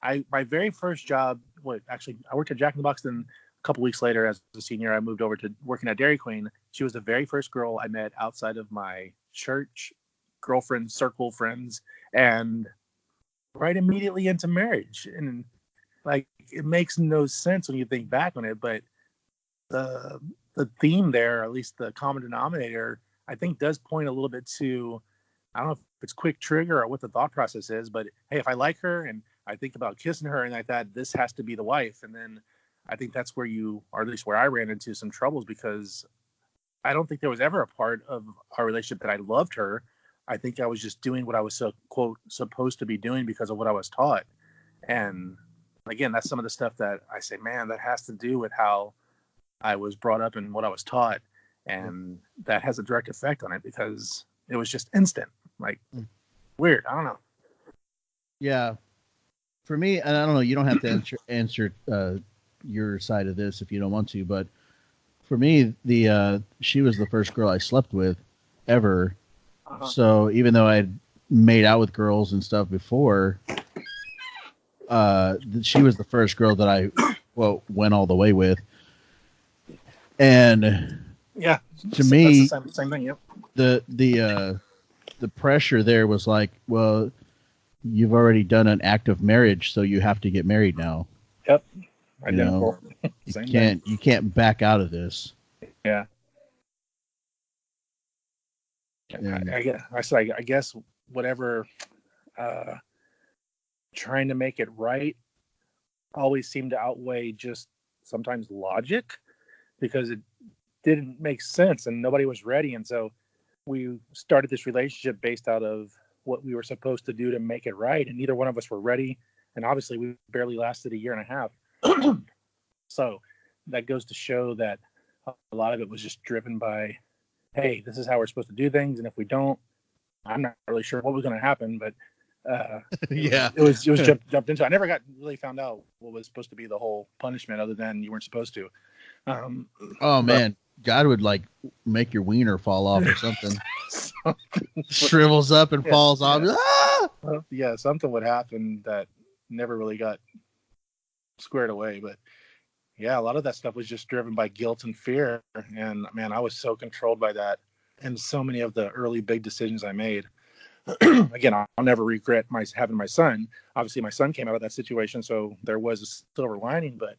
My very first job, I worked at Jack in the Box. Then a couple weeks later, as a senior, I moved over to working at Dairy Queen. She was the very first girl I met outside of my church girlfriend circle friends, and right immediately into marriage. And like, it makes no sense when you think back on it, but the theme there, or at least the common denominator, I think does point a little bit to, I don't know if it's quick trigger or what the thought process is, but hey, if I like her and I think about kissing her and like that, this has to be the wife. And then I think that's where or at least where I ran into some troubles, because I don't think there was ever a part of our relationship that I loved her. I think I was just doing what I was quote supposed to be doing because of what I was taught. And again, that's some of the stuff that I say, man, that has to do with how I was brought up and what I was taught. And that has a direct effect on it because it was just instant. Like, weird. I don't know. Yeah. For me, and I don't know, you don't have to answer your side of this if you don't want to, but for me, she was the first girl I slept with ever. Uh-huh. So even though I'd made out with girls and stuff before, she was the first girl that I went all the way with. And yeah, to me, that's the same thing. Yep. The pressure there was like, well, you've already done an act of marriage, so you have to get married now. Yep. Identical. You can't back out of this. Yeah. I guess whatever trying to make it right always seemed to outweigh just sometimes logic, because it didn't make sense and nobody was ready. And so we started this relationship based out of what we were supposed to do to make it right. And neither one of us were ready. And obviously we barely lasted a year and a half. So that goes to show that a lot of it was just driven by, hey, this is how we're supposed to do things. And if we don't, I'm not really sure what was going to happen, but it was jumped into. I never really found out what was supposed to be the whole punishment other than you weren't supposed to. Man, God would like make your wiener fall off or something. Shrivels up and falls off. Ah! Yeah, something would happen that never really got squared away. But yeah, a lot of that stuff was just driven by guilt and fear. And man, I was so controlled by that. And so many of the early big decisions I made. Again, I'll never regret having my son. Obviously, my son came out of that situation, so there was a silver lining, but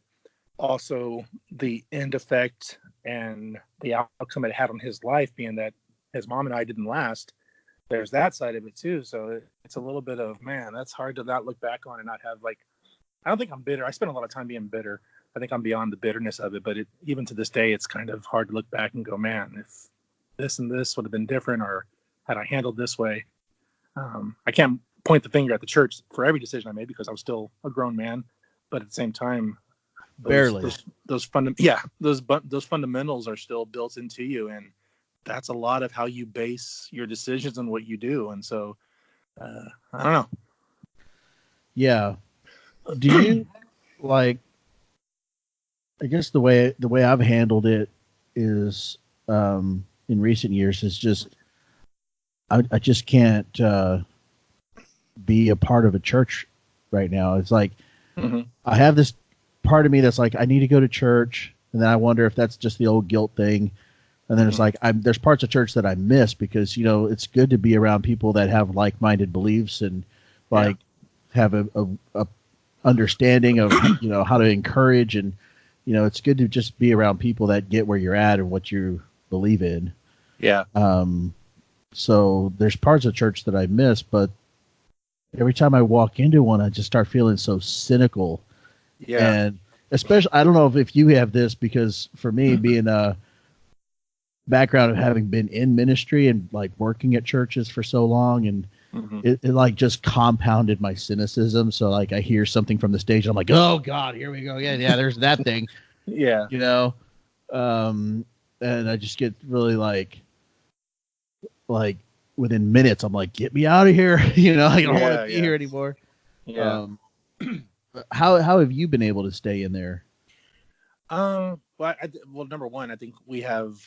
also the end effect and the outcome it had on his life, being that his mom and I didn't last. There's that side of it too. So it's a little bit of, man, that's hard to not look back on and not have I don't think I'm bitter. I spent a lot of time being bitter. I think I'm beyond the bitterness of it, but even to this day, it's kind of hard to look back and go, man, if this and this would have been different, or had I handled this way. I can't point the finger at the church for every decision I made because I was still a grown man, but at the same time, those fundamentals are still built into you, and that's a lot of how you base your decisions and what you do. And so, I don't know. Yeah. Do you I guess the way I've handled it is, in recent years, is just, I just can't be a part of a church right now. It's like, I have this part of me that's like, I need to go to church, and then I wonder if that's just the old guilt thing. And then it's like, there's parts of church that I miss because, it's good to be around people that have like-minded beliefs and have a understanding of, how to encourage, and, it's good to just be around people that get where you're at and what you believe in. Yeah. So there's parts of church that I miss, but every time I walk into one, I just start feeling so cynical. Yeah. And especially, I don't know if you have this, because for me, being a background of having been in ministry and working at churches for so long, and it just compounded my cynicism. So I hear something from the stage, I'm like, oh God, here we go. Yeah, there's that thing. Yeah. And I just get really within minutes, I'm like, get me out of here. I don't want to be here anymore. Yeah. How have you been able to stay in there? Well, number one, I think we have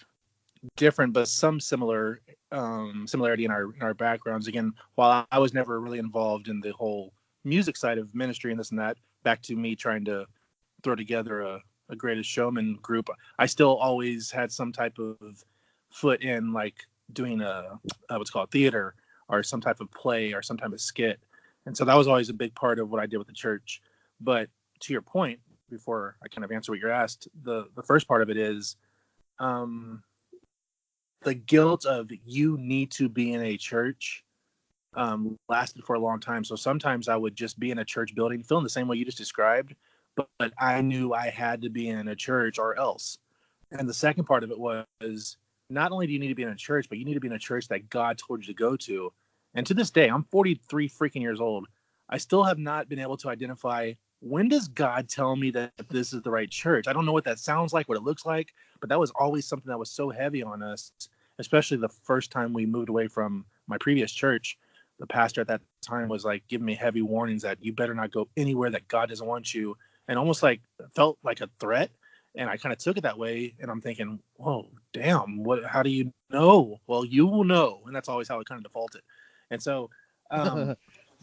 different, but some similarity in our backgrounds. Again, while I was never really involved in the whole music side of ministry and this and that, back to me trying to throw together a Greatest Showman group, I still always had some type of foot in doing what's called theater, or some type of play, or some type of skit. And so that was always a big part of what I did with the church. But to your point, before I kind of answer what you're asked, the first part of it is the guilt of you need to be in a church lasted for a long time. So sometimes I would just be in a church building feeling the same way you just described, but I knew I had to be in a church or else. And the second part of it was, not only do you need to be in a church, but you need to be in a church that God told you to go to. And to this day, I'm 43 freaking years old. I still have not been able to identify when does God tell me that this is the right church? I don't know what that sounds like, what it looks like, but that was always something that was so heavy on us, especially the first time we moved away from my previous church. The pastor at that time was like giving me heavy warnings that you better not go anywhere that God doesn't want you, and almost like felt like a threat. And I kind of took it that way, and I'm thinking, whoa, damn, what? How do you know? Well, you will know, and that's always how I kind of defaulted. And so,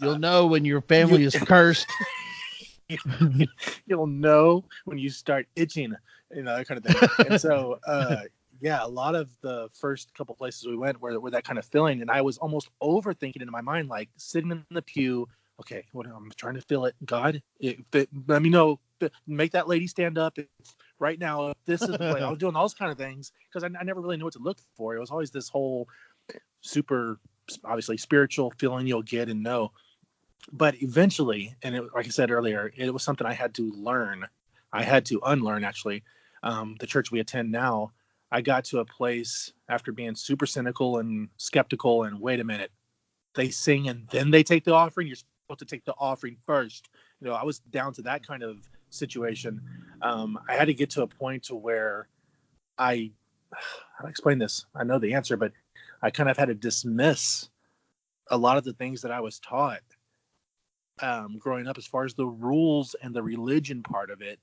You'll know when your you, family is cursed. you'll know when you start itching, that kind of thing. And so, yeah, a lot of the first couple places we went were that kind of feeling, and I was almost overthinking in my mind, like sitting in the pew. Okay, what I'm trying to feel it. God, let me know. Make that lady stand up right now. This is the way. I was doing those kind of things because I never really knew what to look for. It was always this whole super, obviously spiritual feeling you'll get and know. But eventually, and like I said earlier, it was something I had to learn. I had to unlearn, actually. The church we attend now, I got to a place after being super cynical and skeptical, and wait a minute, they sing and then they take the offering. You're supposed to take the offering first. I was down to that kind of situation. I had to get to a point to where how do I explain this? I know the answer, but I kind of had to dismiss a lot of the things that I was taught growing up, as far as the rules and the religion part of it,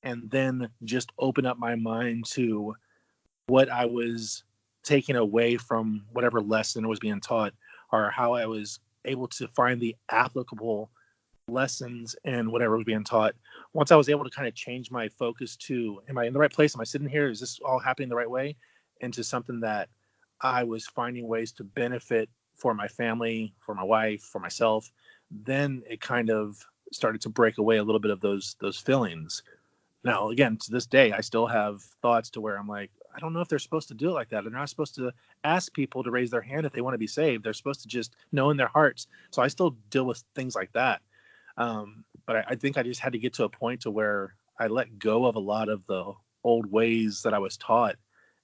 and then just open up my mind to what I was taking away from whatever lesson was being taught, or how I was able to find the applicable lessons in whatever was being taught. Once I was able to kind of change my focus to, am I in the right place? Am I sitting here? Is this all happening the right way? Into something that I was finding ways to benefit for my family, for my wife, for myself. Then it kind of started to break away a little bit of those feelings. Now, again, to this day, I still have thoughts to where I'm like, I don't know if they're supposed to do it like that. They're not supposed to ask people to raise their hand if they want to be saved. They're supposed to just know in their hearts. So I still deal with things like that. But I think I just had to get to a point to where I let go of a lot of the old ways that I was taught,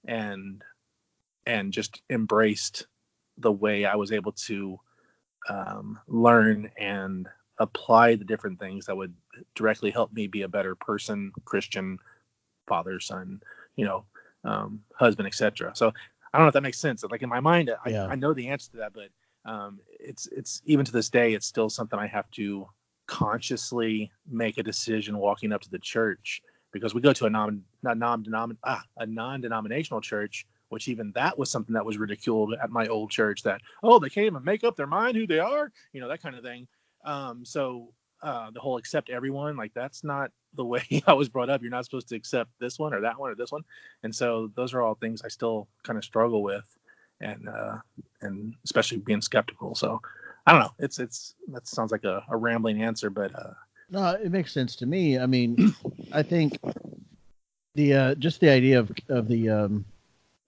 and just embraced the way I was able to learn and apply the different things that would directly help me be a better person, Christian, father, son, husband, etc. So I don't know if that makes sense. Like in my mind, I know the answer to that, but it's even to this day, it's still something I have to consciously make a decision walking up to the church, because we go to a non-denominational church, which even that was something that was ridiculed at my old church, that, oh, they can't even make up their mind who they are, that kind of thing. So the whole accept everyone, like, that's not the way I was brought up. You're not supposed to accept this one or that one or this one. And so those are all things I still kind of struggle with, and especially being skeptical. So I don't know. That sounds like a rambling answer, but no, it makes sense to me. I mean, I think the just the idea of the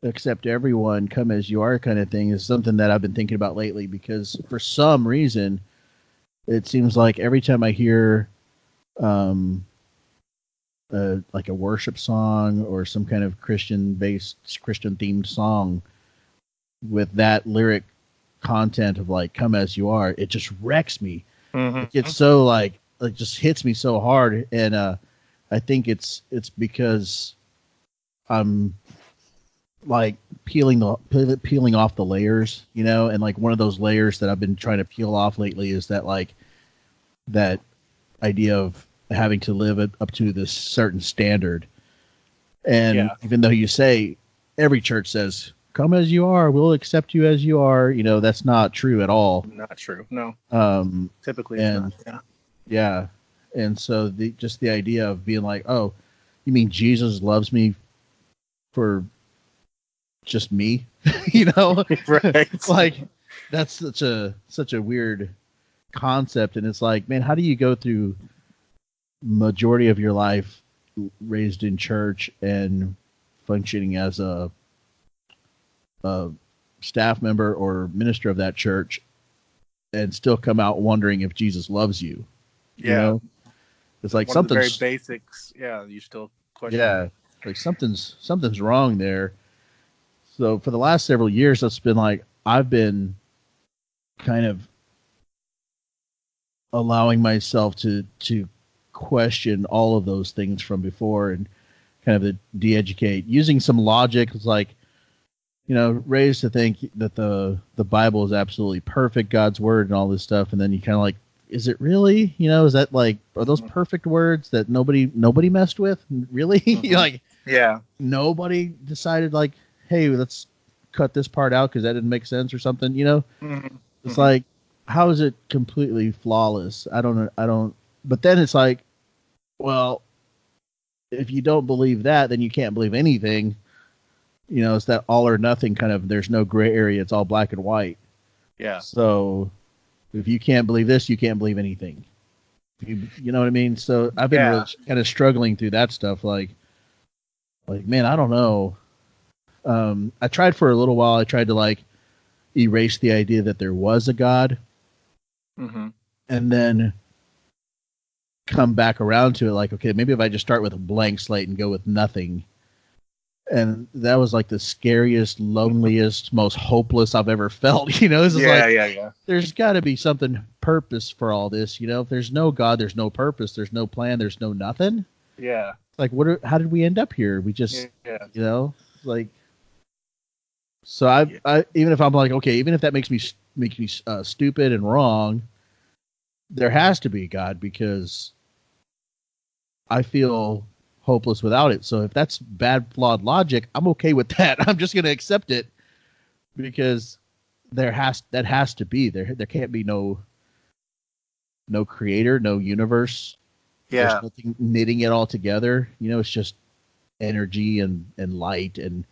accept everyone, come as you are kind of thing is something that I've been thinking about lately, because for some reason it seems like every time I hear like a worship song or some kind of Christian themed song with that lyric content of like come as you are, it just wrecks me. It gets so like just hits me so hard, and I think it's because I'm like peeling off the layers, and like one of those layers that I've been trying to peel off lately is that like that idea of having to live up to this certain standard. And even though you say every church says come as you are, we'll accept you as you are, that's not true at all. Not true. No. Typically and not. Yeah. And so the idea of being like, oh, you mean Jesus loves me for just me? Right. Like, that's such a weird concept. And it's like, man, how do you go through majority of your life raised in church and functioning as a staff member or minister of that church and still come out wondering if Jesus loves you? You know? It's like something's very basics. Yeah, you still question. Yeah, like something's wrong there. So for the last several years, it's been like I've been kind of allowing myself to question all of those things from before and kind of de-educate using some logic. It's like, raised to think that the Bible is absolutely perfect, God's word and all this stuff. And then you kind of like, is it really, is that like, are those perfect words that nobody messed with? Really? Like, yeah, nobody decided like, hey, let's cut this part out because that didn't make sense or something, It's like, how is it completely flawless? I don't know. But then it's like, well, if you don't believe that, then you can't believe anything. It's that all or nothing kind of, there's no gray area. It's all black and white. Yeah. So if you can't believe this, you can't believe anything. You know what I mean? So I've been really kind of struggling through that stuff. Like, man, I don't know. I tried for a little while. I tried to like erase the idea that there was a God. Mm-hmm. And then come back around to it. Like, okay, maybe if I just start with a blank slate and go with nothing. And that was like the scariest, loneliest, most hopeless I've ever felt. It's just yeah. There's got to be something purpose for all this. If there's no God, there's no purpose, there's no plan, there's no nothing. Yeah. Like, how did we end up here? We just, like. So I even if I'm like, okay, even if that makes me stupid and wrong, there has to be God because I feel hopeless without it. So if that's bad, flawed logic, I'm okay with that. I'm just going to accept it because that has to be there. There can't be no creator, no universe. Yeah. There's nothing knitting it all together. It's just energy and light. And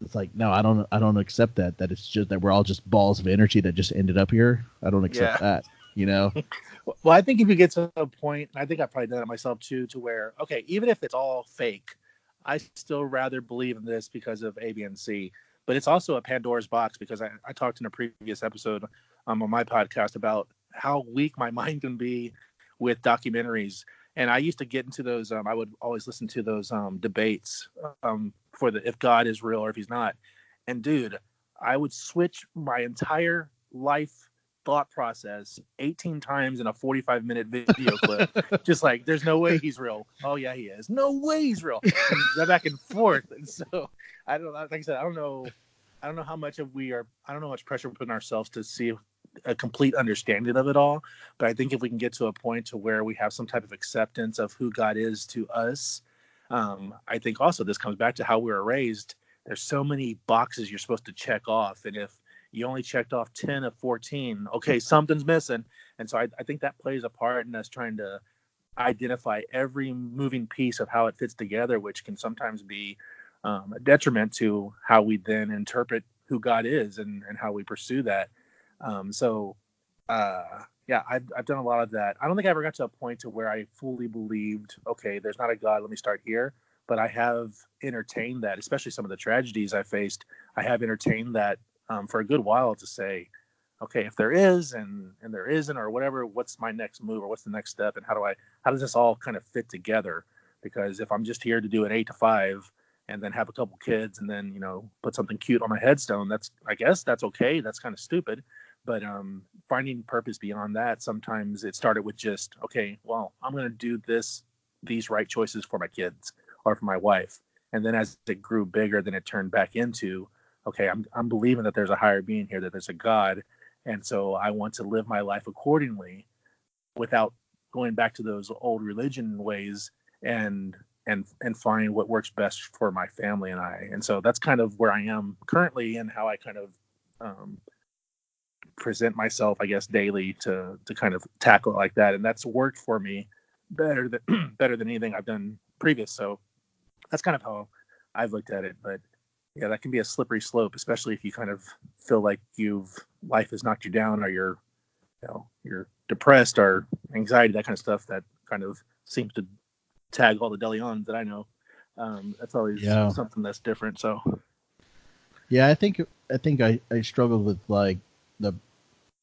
it's like, no, I don't accept that it's just that we're all just balls of energy that just ended up here. I don't accept that. Well, I think if you get to a point, I think I've probably done it myself too, to where, okay, even if it's all fake, I still rather believe in this because of A, B, and C. But it's also a Pandora's box because I talked in a previous episode on my podcast about how weak my mind can be with documentaries. And I used to get into those, I would always listen to those debates for if God is real or if he's not. And dude, I would switch my entire life thought process 18 times in a 45-minute video clip. Just like, there's no way he's real. Oh yeah, he is. No way he's real. And go back and forth. And so I don't know. Like I said, I don't know how much I don't know how much pressure we're putting ourselves to see a complete understanding of it all. But I think if we can get to a point to where we have some type of acceptance of who God is to us, I think also this comes back to how we were raised. There's so many boxes you're supposed to check off. And if you only checked off 10 of 14, okay, something's missing. And so I think that plays a part in us trying to identify every moving piece of how it fits together, which can sometimes be a detriment to how we then interpret who God is and how we pursue that. I've done a lot of that. I don't think I ever got to a point to where I fully believed, okay, there's not a God, let me start here. But I have entertained that, especially some of the tragedies I faced. I have entertained that for a good while to say, okay, if there is and there isn't or whatever, what's my next move or what's the next step and how does this all kind of fit together? Because if I'm just here to do an 8 to 5 and then have a couple kids and then put something cute on my headstone, I guess that's okay. That's kind of stupid, but finding purpose beyond that, sometimes it started with just, okay, well, I'm going to do these right choices for my kids or for my wife, and then as it grew bigger, then it turned back into, okay, I'm believing that there's a higher being here, that there's a God. And so I want to live my life accordingly without going back to those old religion ways and find what works best for my family and I. And so that's kind of where I am currently and how I kind of present myself, I guess, daily to kind of tackle it like that. And that's worked for me better than anything I've done previous. So that's kind of how I've looked at it. But yeah, that can be a slippery slope, especially if you kind of feel like life has knocked you down, or you're depressed or anxiety, that kind of stuff. That kind of seems to tag all the deli-ons that I know. That's always something that's different. So yeah, I think I struggled with like the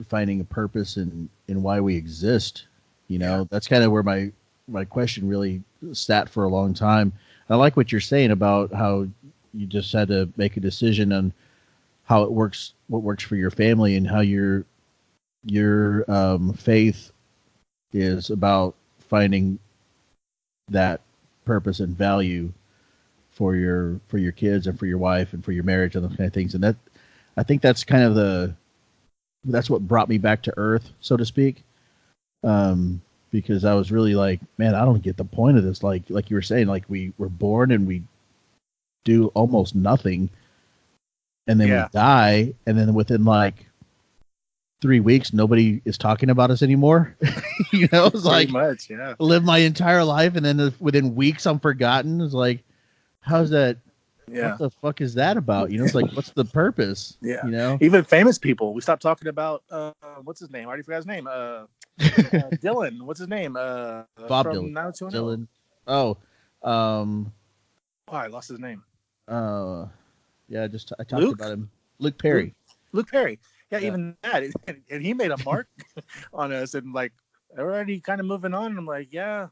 finding a purpose in why we exist. That's kind of where my question really sat for a long time. I like what you're saying about how you just had to make a decision on how it works, what works for your family, and how your faith is about finding that purpose and value for your kids and for your wife and for your marriage and those kind of things. And that, I think that's kind of that's what brought me back to earth, so to speak. Because I was really like, man, I don't get the point of this. Like you were saying, like we were born and we do almost nothing, and then we die, and then within like 3 weeks, nobody is talking about us anymore. It's like much, yeah. Live my entire life, and then within weeks, I'm forgotten. It's like, how's that? Yeah. What the fuck is that about? It's like, what's the purpose? Yeah. Even famous people, we stopped talking about. What's his name? I already forgot his name. Dylan. What's his name? Bob from Dylan. Dylan. Oh, I lost his name. Yeah, I talked about him. Luke Perry. Luke Perry. Yeah, even that, and he made a mark on us, and like already kind of moving on. And I'm like, yeah,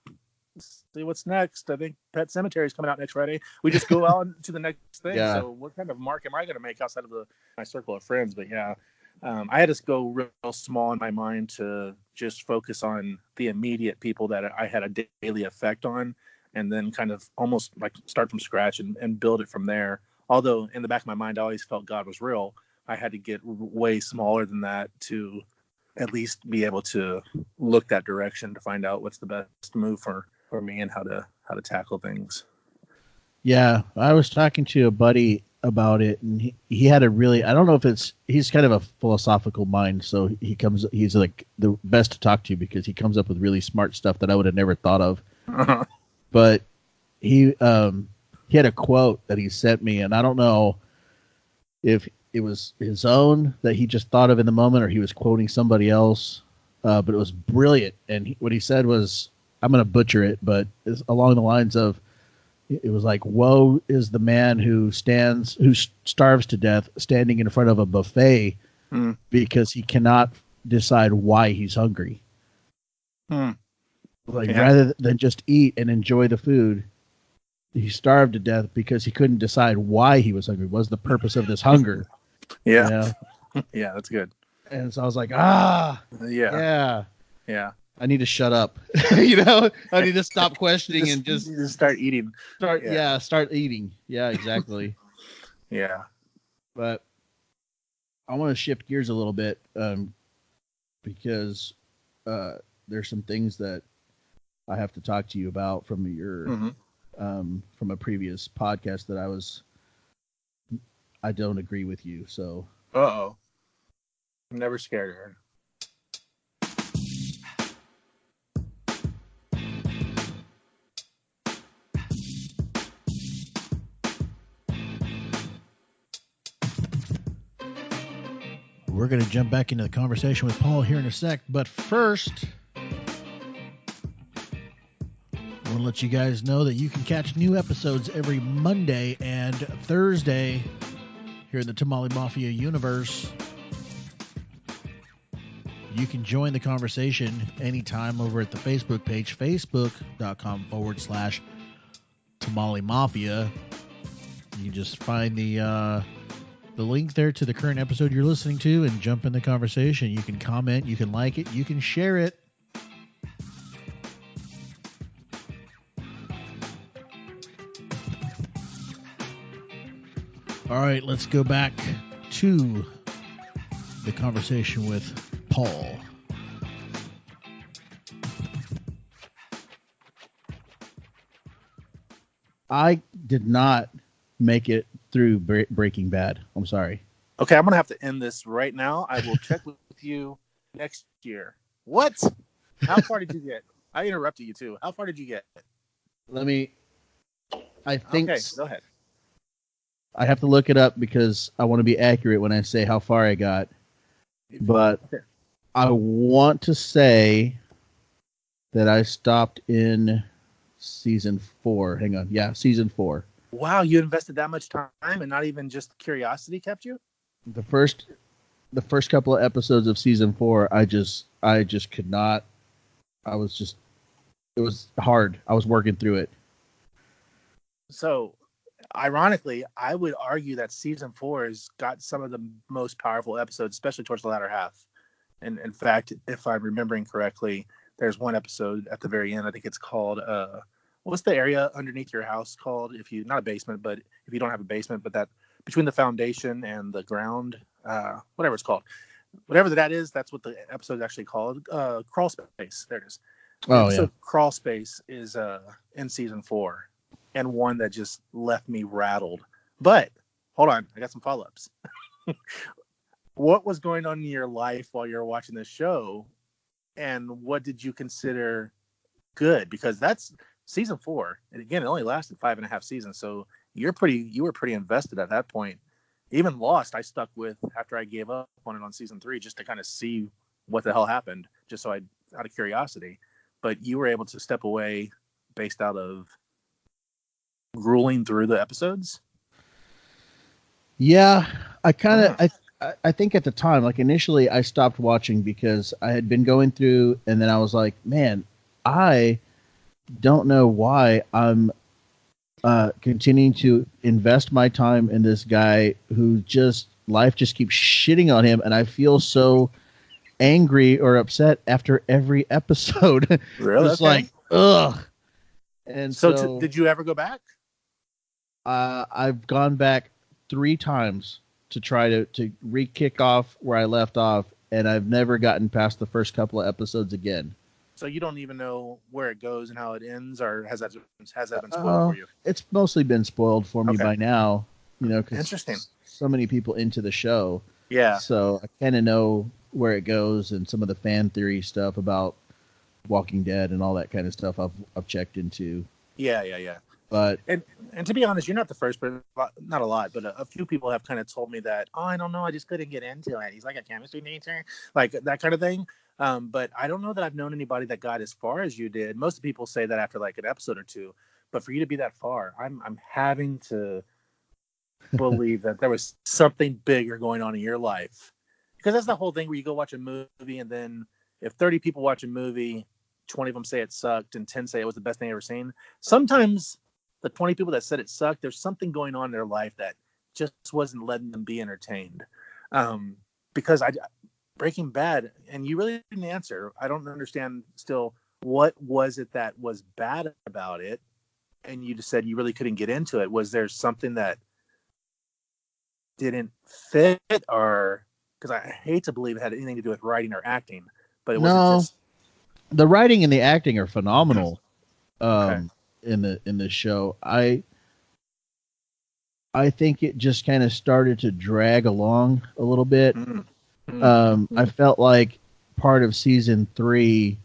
let's see what's next. I think Pet Cemetery is coming out next Friday. We just go on to the next thing. Yeah. So what kind of mark am I going to make outside of my circle of friends? But yeah, I had to go real small in my mind to just focus on the immediate people that I had a daily effect on, and then kind of almost like start from scratch and build it from there. Although in the back of my mind, I always felt God was real. I had to get way smaller than that to at least be able to look that direction to find out what's the best move for me and how to tackle things. Yeah, I was talking to a buddy about it, and he had a really, I don't know if he's kind of a philosophical mind, so he's like the best to talk to because he comes up with really smart stuff that I would have never thought of. Uh-huh. But he had a quote that he sent me, and I don't know if it was his own that he just thought of in the moment or he was quoting somebody else, but it was brilliant. And what he said was, I'm going to butcher it, but it's along the lines of, it was like, woe is the man who starves to death standing in front of a buffet because he cannot decide why he's hungry. Rather than just eat and enjoy the food, he starved to death because he couldn't decide why he was hungry. What was the purpose of this hunger? Yeah. Yeah, that's good. And so I was like, yeah. I need to shut up. I need to stop questioning and just start eating. Start eating. Yeah, exactly. Yeah. But I want to shift gears a little bit because there's some things that I have to talk to you about from your from a previous podcast that I don't agree with you. So. Uh-oh. I'm never scared of her. We're going to jump back into the conversation with Paul here in a sec. But first, I want to let you guys know that you can catch new episodes every Monday and Thursday here in the Tamale Mafia universe. You can join the conversation anytime over at the Facebook page, facebook.com/Tamale Mafia. You can just find the link there to the current episode you're listening to and jump in the conversation. You can comment, you can like it, you can share it. All right, let's go back to the conversation with Paul. I did not make it through Breaking Bad. I'm sorry. Okay, I'm going to have to end this right now. I will check with you next year. What? How far did you get? I interrupted you too. How far did you get? I think. Okay, go ahead. I have to look it up because I want to be accurate when I say how far I got. But I want to say that I stopped in season 4. Hang on. Yeah, season 4. Wow, you invested that much time and not even just curiosity kept you? The first couple of episodes of season 4, I just could not. It was hard. I was working through it. So, ironically, I would argue that season 4 has got some of the most powerful episodes, especially towards the latter half. And in fact, if I'm remembering correctly, there's one episode at the very end, I think it's called what's the area underneath your house called? If you not a basement, but if you don't have a basement, but that between the foundation and the ground, whatever it's called, whatever that is, that's what the episode is actually called. Crawl space. There it is. The Oh yeah. episode Crawl Space is in season 4, and one that just left me rattled. But hold on, I got some follow-ups. What was going on in your life while you were watching this show, and what did you consider good? Because that's season 4, and again, it only lasted 5.5 seasons, so you were pretty invested at that point. Even Lost, I stuck with after I gave up on it on season 3, just to kind of see what the hell happened, just so out of curiosity. But you were able to step away based out of grueling through the episodes. Yeah, I think at the time, like initially, I stopped watching because I had been going through, and then I was like, man, I don't know why I'm continuing to invest my time in this guy who life just keeps shitting on him, and I feel so angry or upset after every episode. Really? Just like, ugh. And so did you ever go back? I've gone back 3 times to try to re-kick off where I left off, and I've never gotten past the first couple of episodes again. So you don't even know where it goes and how it ends, or has that been spoiled for you? It's mostly been spoiled for me by now, because interesting. So many people into the show. Yeah. So I kind of know where it goes, and some of the fan theory stuff about Walking Dead and all that kind of stuff I've checked into. Yeah. But and to be honest, you're not the first person, not a lot, but a few people have kind of told me that, I don't know, I just couldn't get into it. He's like a chemistry major, like that kind of thing. But I don't know that I've known anybody that got as far as you did. Most people say that after like an episode or two, but for you to be that far, I'm having to believe that there was something bigger going on in your life. Because that's the whole thing where you go watch a movie, and then if 30 people watch a movie, 20 of them say it sucked and 10 say it was the best thing I've ever seen. Sometimes the 20 people that said it sucked, there's something going on in their life that just wasn't letting them be entertained. Because Breaking Bad, and you really didn't answer. I don't understand still, what was it that was bad about it? And you just said you really couldn't get into it. Was there something that didn't fit, or because I hate to believe it had anything to do with writing or acting, but it wasn't just the writing and the acting are phenomenal. Okay. In the show, I think it just kind of started to drag along a little bit. I felt like part of season 3,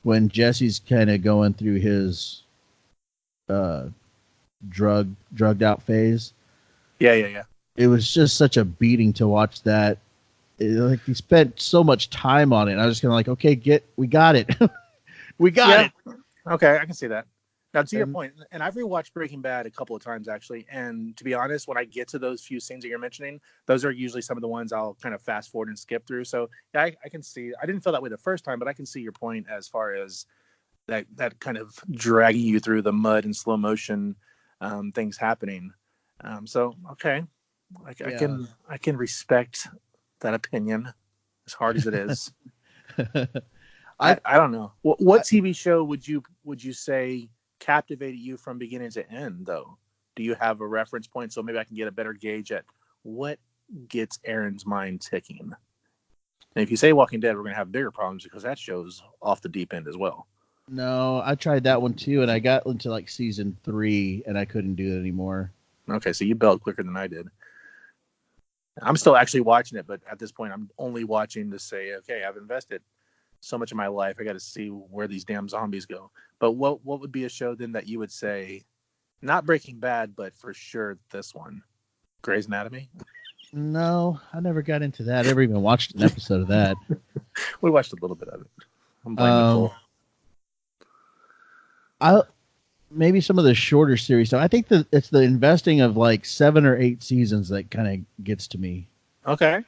when Jesse's kind of going through his drugged out phase. Yeah. It was just such a beating to watch that. Like, he spent so much time on it. And I was just kind of like, okay, we got it. We got it. Okay, I can see that. Now, to your point, and I've rewatched Breaking Bad a couple of times, actually, and to be honest, when I get to those few scenes that you're mentioning, those are usually some of the ones I'll kind of fast forward and skip through. So, yeah, I can see. I didn't feel that way the first time, but I can see your point as far as that kind of dragging you through the mud and slow motion things happening. So, okay, I can respect that opinion, as hard as it is. I don't know. What TV show would you say captivated you from beginning to end, though? Do you have a reference point so maybe I can get a better gauge at what gets Aaron's mind ticking? And if you say Walking Dead, we're going to have bigger problems because that show's off the deep end as well. No, I tried that one too, and I got into like season 3, and I couldn't do it anymore. Okay, so you bailed quicker than I did. I'm still actually watching it, but at this point, I'm only watching to say, okay, I've invested so much of my life, I got to see where these damn zombies go. But what would be a show then that you would say, not Breaking Bad, but for sure this one, Grey's Anatomy? No, I never got into that. I never even watched an episode of that. We watched a little bit of it. I'm blaming Nicole. Maybe some of the shorter series stuff. I think that it's the investing of like 7 or 8 seasons that kind of gets to me. Okay.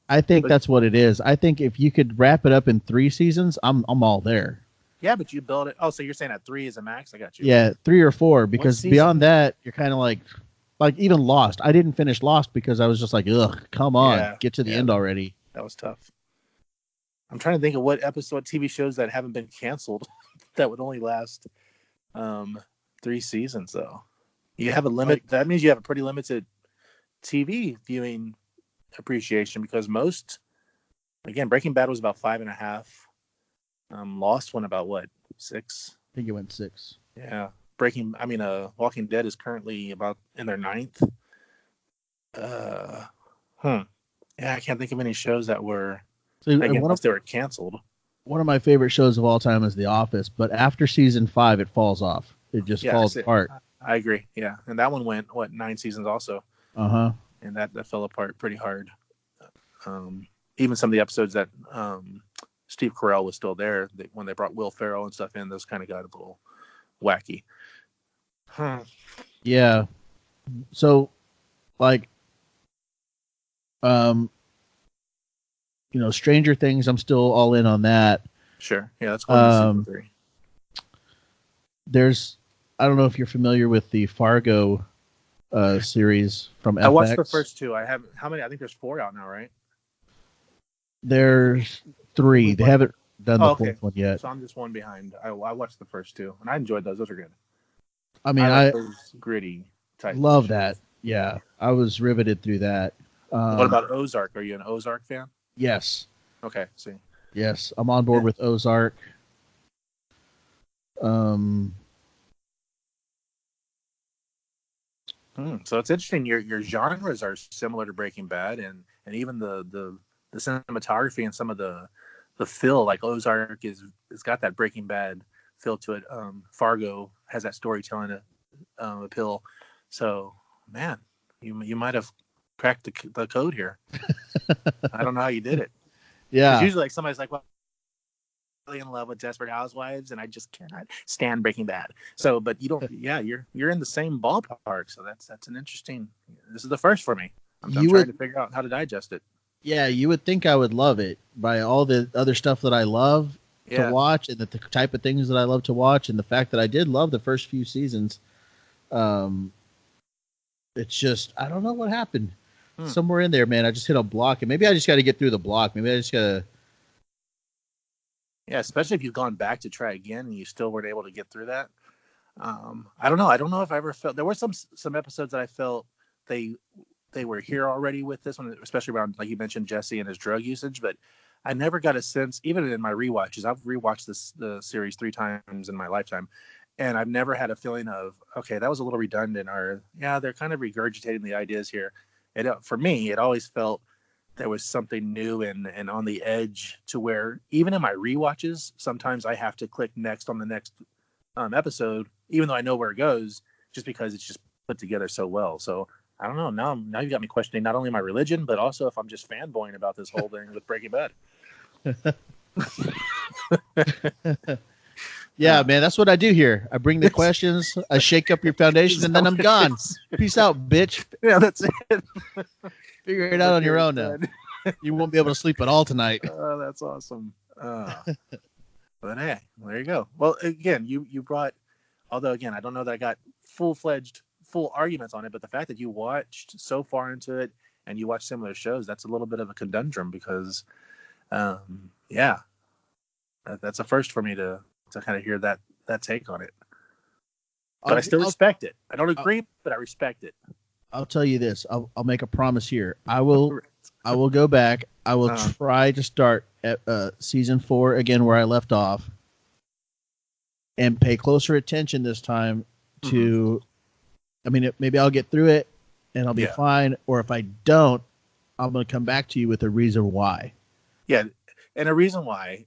I think that's what it is. I think if you could wrap it up in 3 seasons, I'm all there. Yeah, but you build it. Oh, so you're saying that 3 is a max? I got you. Yeah, 3 or 4, because beyond that, you're kind of like even Lost. I didn't finish Lost because I was just like, ugh, come on, get to the end already. That was tough. I'm trying to think of what TV shows that haven't been canceled that would only last 10 3 seasons though. You have a limit. Like, That means you have a pretty limited TV viewing appreciation because most, again, Breaking Bad was about 5.5. Lost went about what, 6? I think it went 6. Yeah. Walking Dead is currently about in their 9th. Yeah, I can't think of any shows that were, So, again, unless they were canceled. One of my favorite shows of all time is The Office, but after season 5, it falls off. It just falls apart. I agree. Yeah, and that one went 9 seasons also. Uh-huh. And that fell apart pretty hard. Even some of the episodes that Steve Carell was still there, when they brought Will Ferrell and stuff in, those kind of got a little wacky. Yeah. So, like, Stranger Things, I'm still all in on that. Sure. Yeah, that's going to season 3. I don't know if you're familiar with the Fargo series from FX. I watched the first 2. I haven't. How many? I think there's 4 out now, right? There's 3. They haven't done the 4th one yet. So I'm just one behind. I watched the first 2, and I enjoyed those. Those are good. I mean, I like those gritty type. Love that. Yeah, I was riveted through that. What about Ozark? Are you an Ozark fan? Yes. Okay. See. Yes, I'm on board with Ozark. So it's interesting. Your genres are similar to Breaking Bad, and even the cinematography and some of the feel, like Ozark it's got that Breaking Bad feel to it. Fargo has that storytelling appeal. So, man, you might have cracked the code here. I don't know how you did it. Yeah. Usually, like, somebody's like, well, I'm really in love with Desperate Housewives, and I just cannot stand Breaking Bad. So, but you don't. Yeah, you're in the same ballpark. So that's an interesting. This is the first for me. I'm trying to figure out how to digest it. Yeah, you would think I would love it by all the other stuff that I love to watch, and the type of things that I love to watch, and the fact that I did love the first few seasons. It's just, I don't know what happened. Somewhere in there, man, I just hit a block, and maybe I just got to get through the block. Maybe I just got to. Yeah, especially if you've gone back to try again and you still weren't able to get through that. I don't know. I don't know if I ever felt, there were some episodes that I felt they were here already with this one, especially around, like you mentioned, Jesse and his drug usage. But I never got a sense, even in my rewatches. I've rewatched the series 3 times in my lifetime, and I've never had a feeling of, okay, that was a little redundant, or they're kind of regurgitating the ideas here. For me, it always felt there was something new and on the edge, to where even in my rewatches, sometimes I have to click next on the next episode, even though I know where it goes, just because it's just put together so well. So I don't know. Now you got me questioning not only my religion, but also if I'm just fanboying about this whole thing with Breaking Bad. Yeah, man, that's what I do here. I bring the questions, I shake up your foundation, and then I'm gone. Peace out, bitch. Yeah, that's it. Figure it out on your own now. You won't be able to sleep at all tonight. Oh, that's awesome. But hey, there you go. Well, again, you brought, although again, I don't know that I got full arguments on it, but the fact that you watched so far into it and you watch similar shows, that's a little bit of a conundrum because, that's a first for me to kind of hear that take on it. But I still respect it. I don't agree, but I respect it. I'll tell you this. I'll make a promise here. I will go back. I will try to start at season 4 again where I left off, and pay closer attention this time to. I mean, maybe I'll get through it and I'll be fine. Or if I don't, I'm going to come back to you with a reason why. Yeah, and a reason why.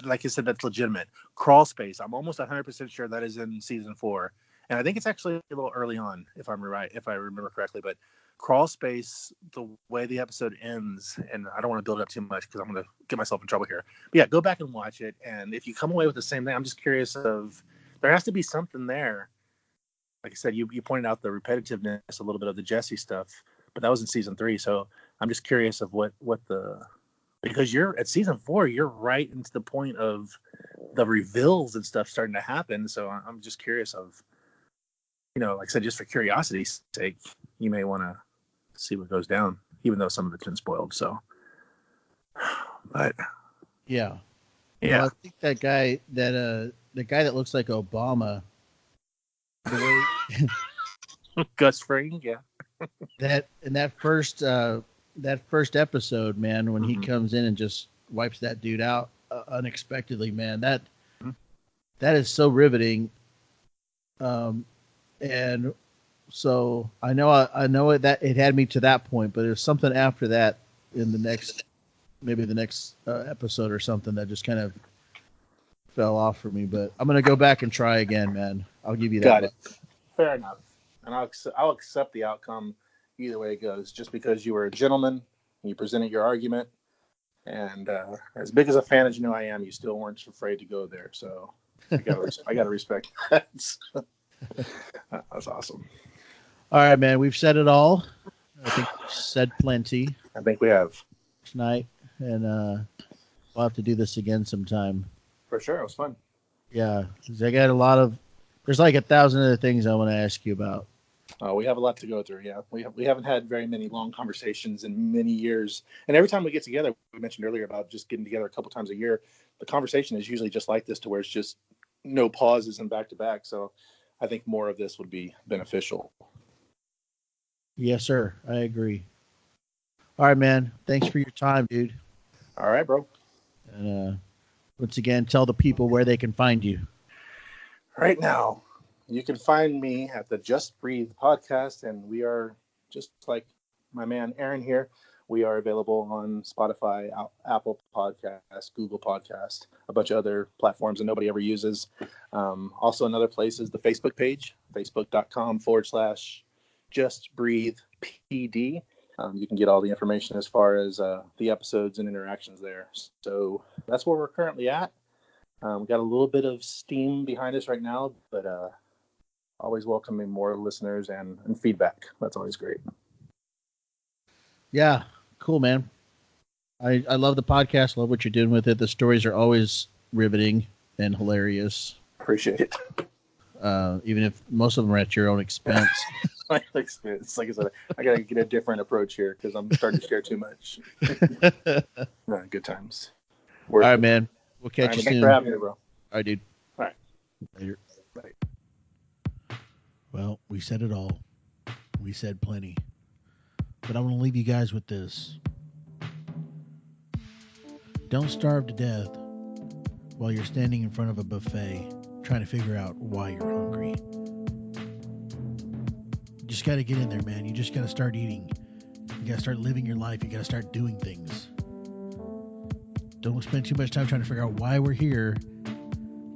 Like I said, that's legitimate. Crawl Space, I'm almost 100% sure that is in season 4. And I think it's actually a little early on, if I remember correctly. But Crawl Space, the way the episode ends, and I don't want to build it up too much because I'm going to get myself in trouble here. But yeah, go back and watch it. And if you come away with the same thing, I'm just curious of, there has to be something there. Like I said, you pointed out the repetitiveness, a little bit of the Jesse stuff, but that was in season 3. So I'm just curious of what because you're at season 4, you're right into the point of the reveals and stuff starting to happen. So I'm just curious of, like I said, just for curiosity's sake, you may want to see what goes down, even though some of it's been spoiled. So, but yeah. Well, I think that guy that looks like Obama The way Gus Fring, yeah. that first episode, man, when he comes in and just wipes that dude out unexpectedly, man, that is so riveting. And so I know that it had me to that point, but there's something after that in the next episode or something that just kind of fell off for me. But I'm gonna go back and try again, man. I'll give you that. Got it. Fair enough. And I'll accept the outcome either way it goes, just because you were a gentleman and you presented your argument. And as big as a fan as you know I am, you still weren't afraid to go there. So I gotta respect that. That's awesome. All right, man. We've said it all. I think we've said plenty. I think we have tonight, and we'll have to do this again sometime. For sure, it was fun. Yeah, I got there's like 1,000 other things I want to ask you about. We have a lot to go through. Yeah, we haven't had very many long conversations in many years, and every time we get together, we mentioned earlier about just getting together a couple times a year. The conversation is usually just like this, to where it's just no pauses and back to back. So I think more of this would be beneficial. Yes, sir. I agree. All right, man. Thanks for your time, dude. All right, bro. And once again, tell the people where they can find you. Right now, you can find me at the Just Breathe podcast, and we are, just like my man Aaron here, we are available on Spotify, Apple Podcasts, Google Podcasts, a bunch of other platforms that nobody ever uses. Also, another place is the Facebook page, facebook.com/Just Breathe PD. You can get all the information as far as the episodes and interactions there. So that's where we're currently at. We got a little bit of steam behind us right now, but always welcoming more listeners and feedback. That's always great. Yeah, cool, man. I love the podcast. Love what you're doing with it. The stories are always riveting and hilarious. Appreciate it. Even if most of them are at your own expense. Like I said, I got to get a different approach here because I'm starting to share too much. Good times. All right, man. We'll catch you soon. Thanks for having me, bro. All right, dude. All right. Later. Bye. Well, we said it all. We said plenty. But I want to leave you guys with this. Don't starve to death while you're standing in front of a buffet trying to figure out why you're hungry. You just got to get in there, man. You just got to start eating. You got to start living your life. You got to start doing things. Don't spend too much time trying to figure out why we're here.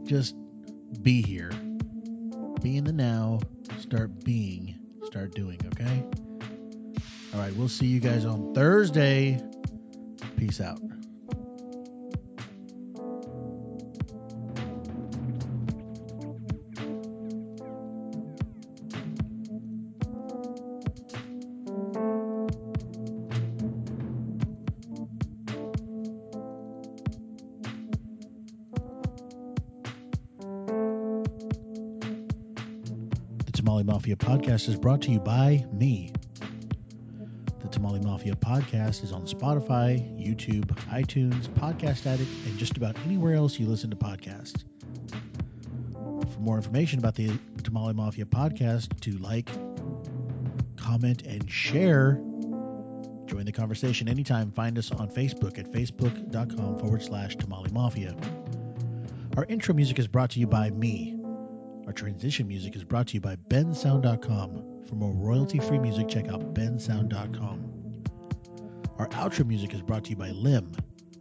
Just be here. Be in the now. Start being. Start doing, okay? All right, we'll see you guys on Thursday. Peace out. The Tamale Mafia podcast is brought to you by me. The Tamale Mafia podcast is on Spotify, YouTube, iTunes, Podcast Addict, and just about anywhere else you listen to podcasts. For more information about the Tamale Mafia podcast, to like, comment, and share, join the conversation anytime. Find us on Facebook at facebook.com/Tamale Mafia. Our intro music is brought to you by me. Our transition music is brought to you by bensound.com. For more royalty-free music, check out bensound.com. Our outro music is brought to you by Lim.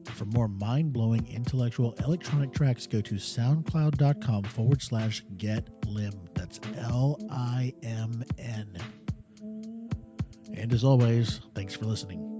For more mind-blowing intellectual electronic tracks, go to soundcloud.com/getlim. That's LIMN. And as always, thanks for listening.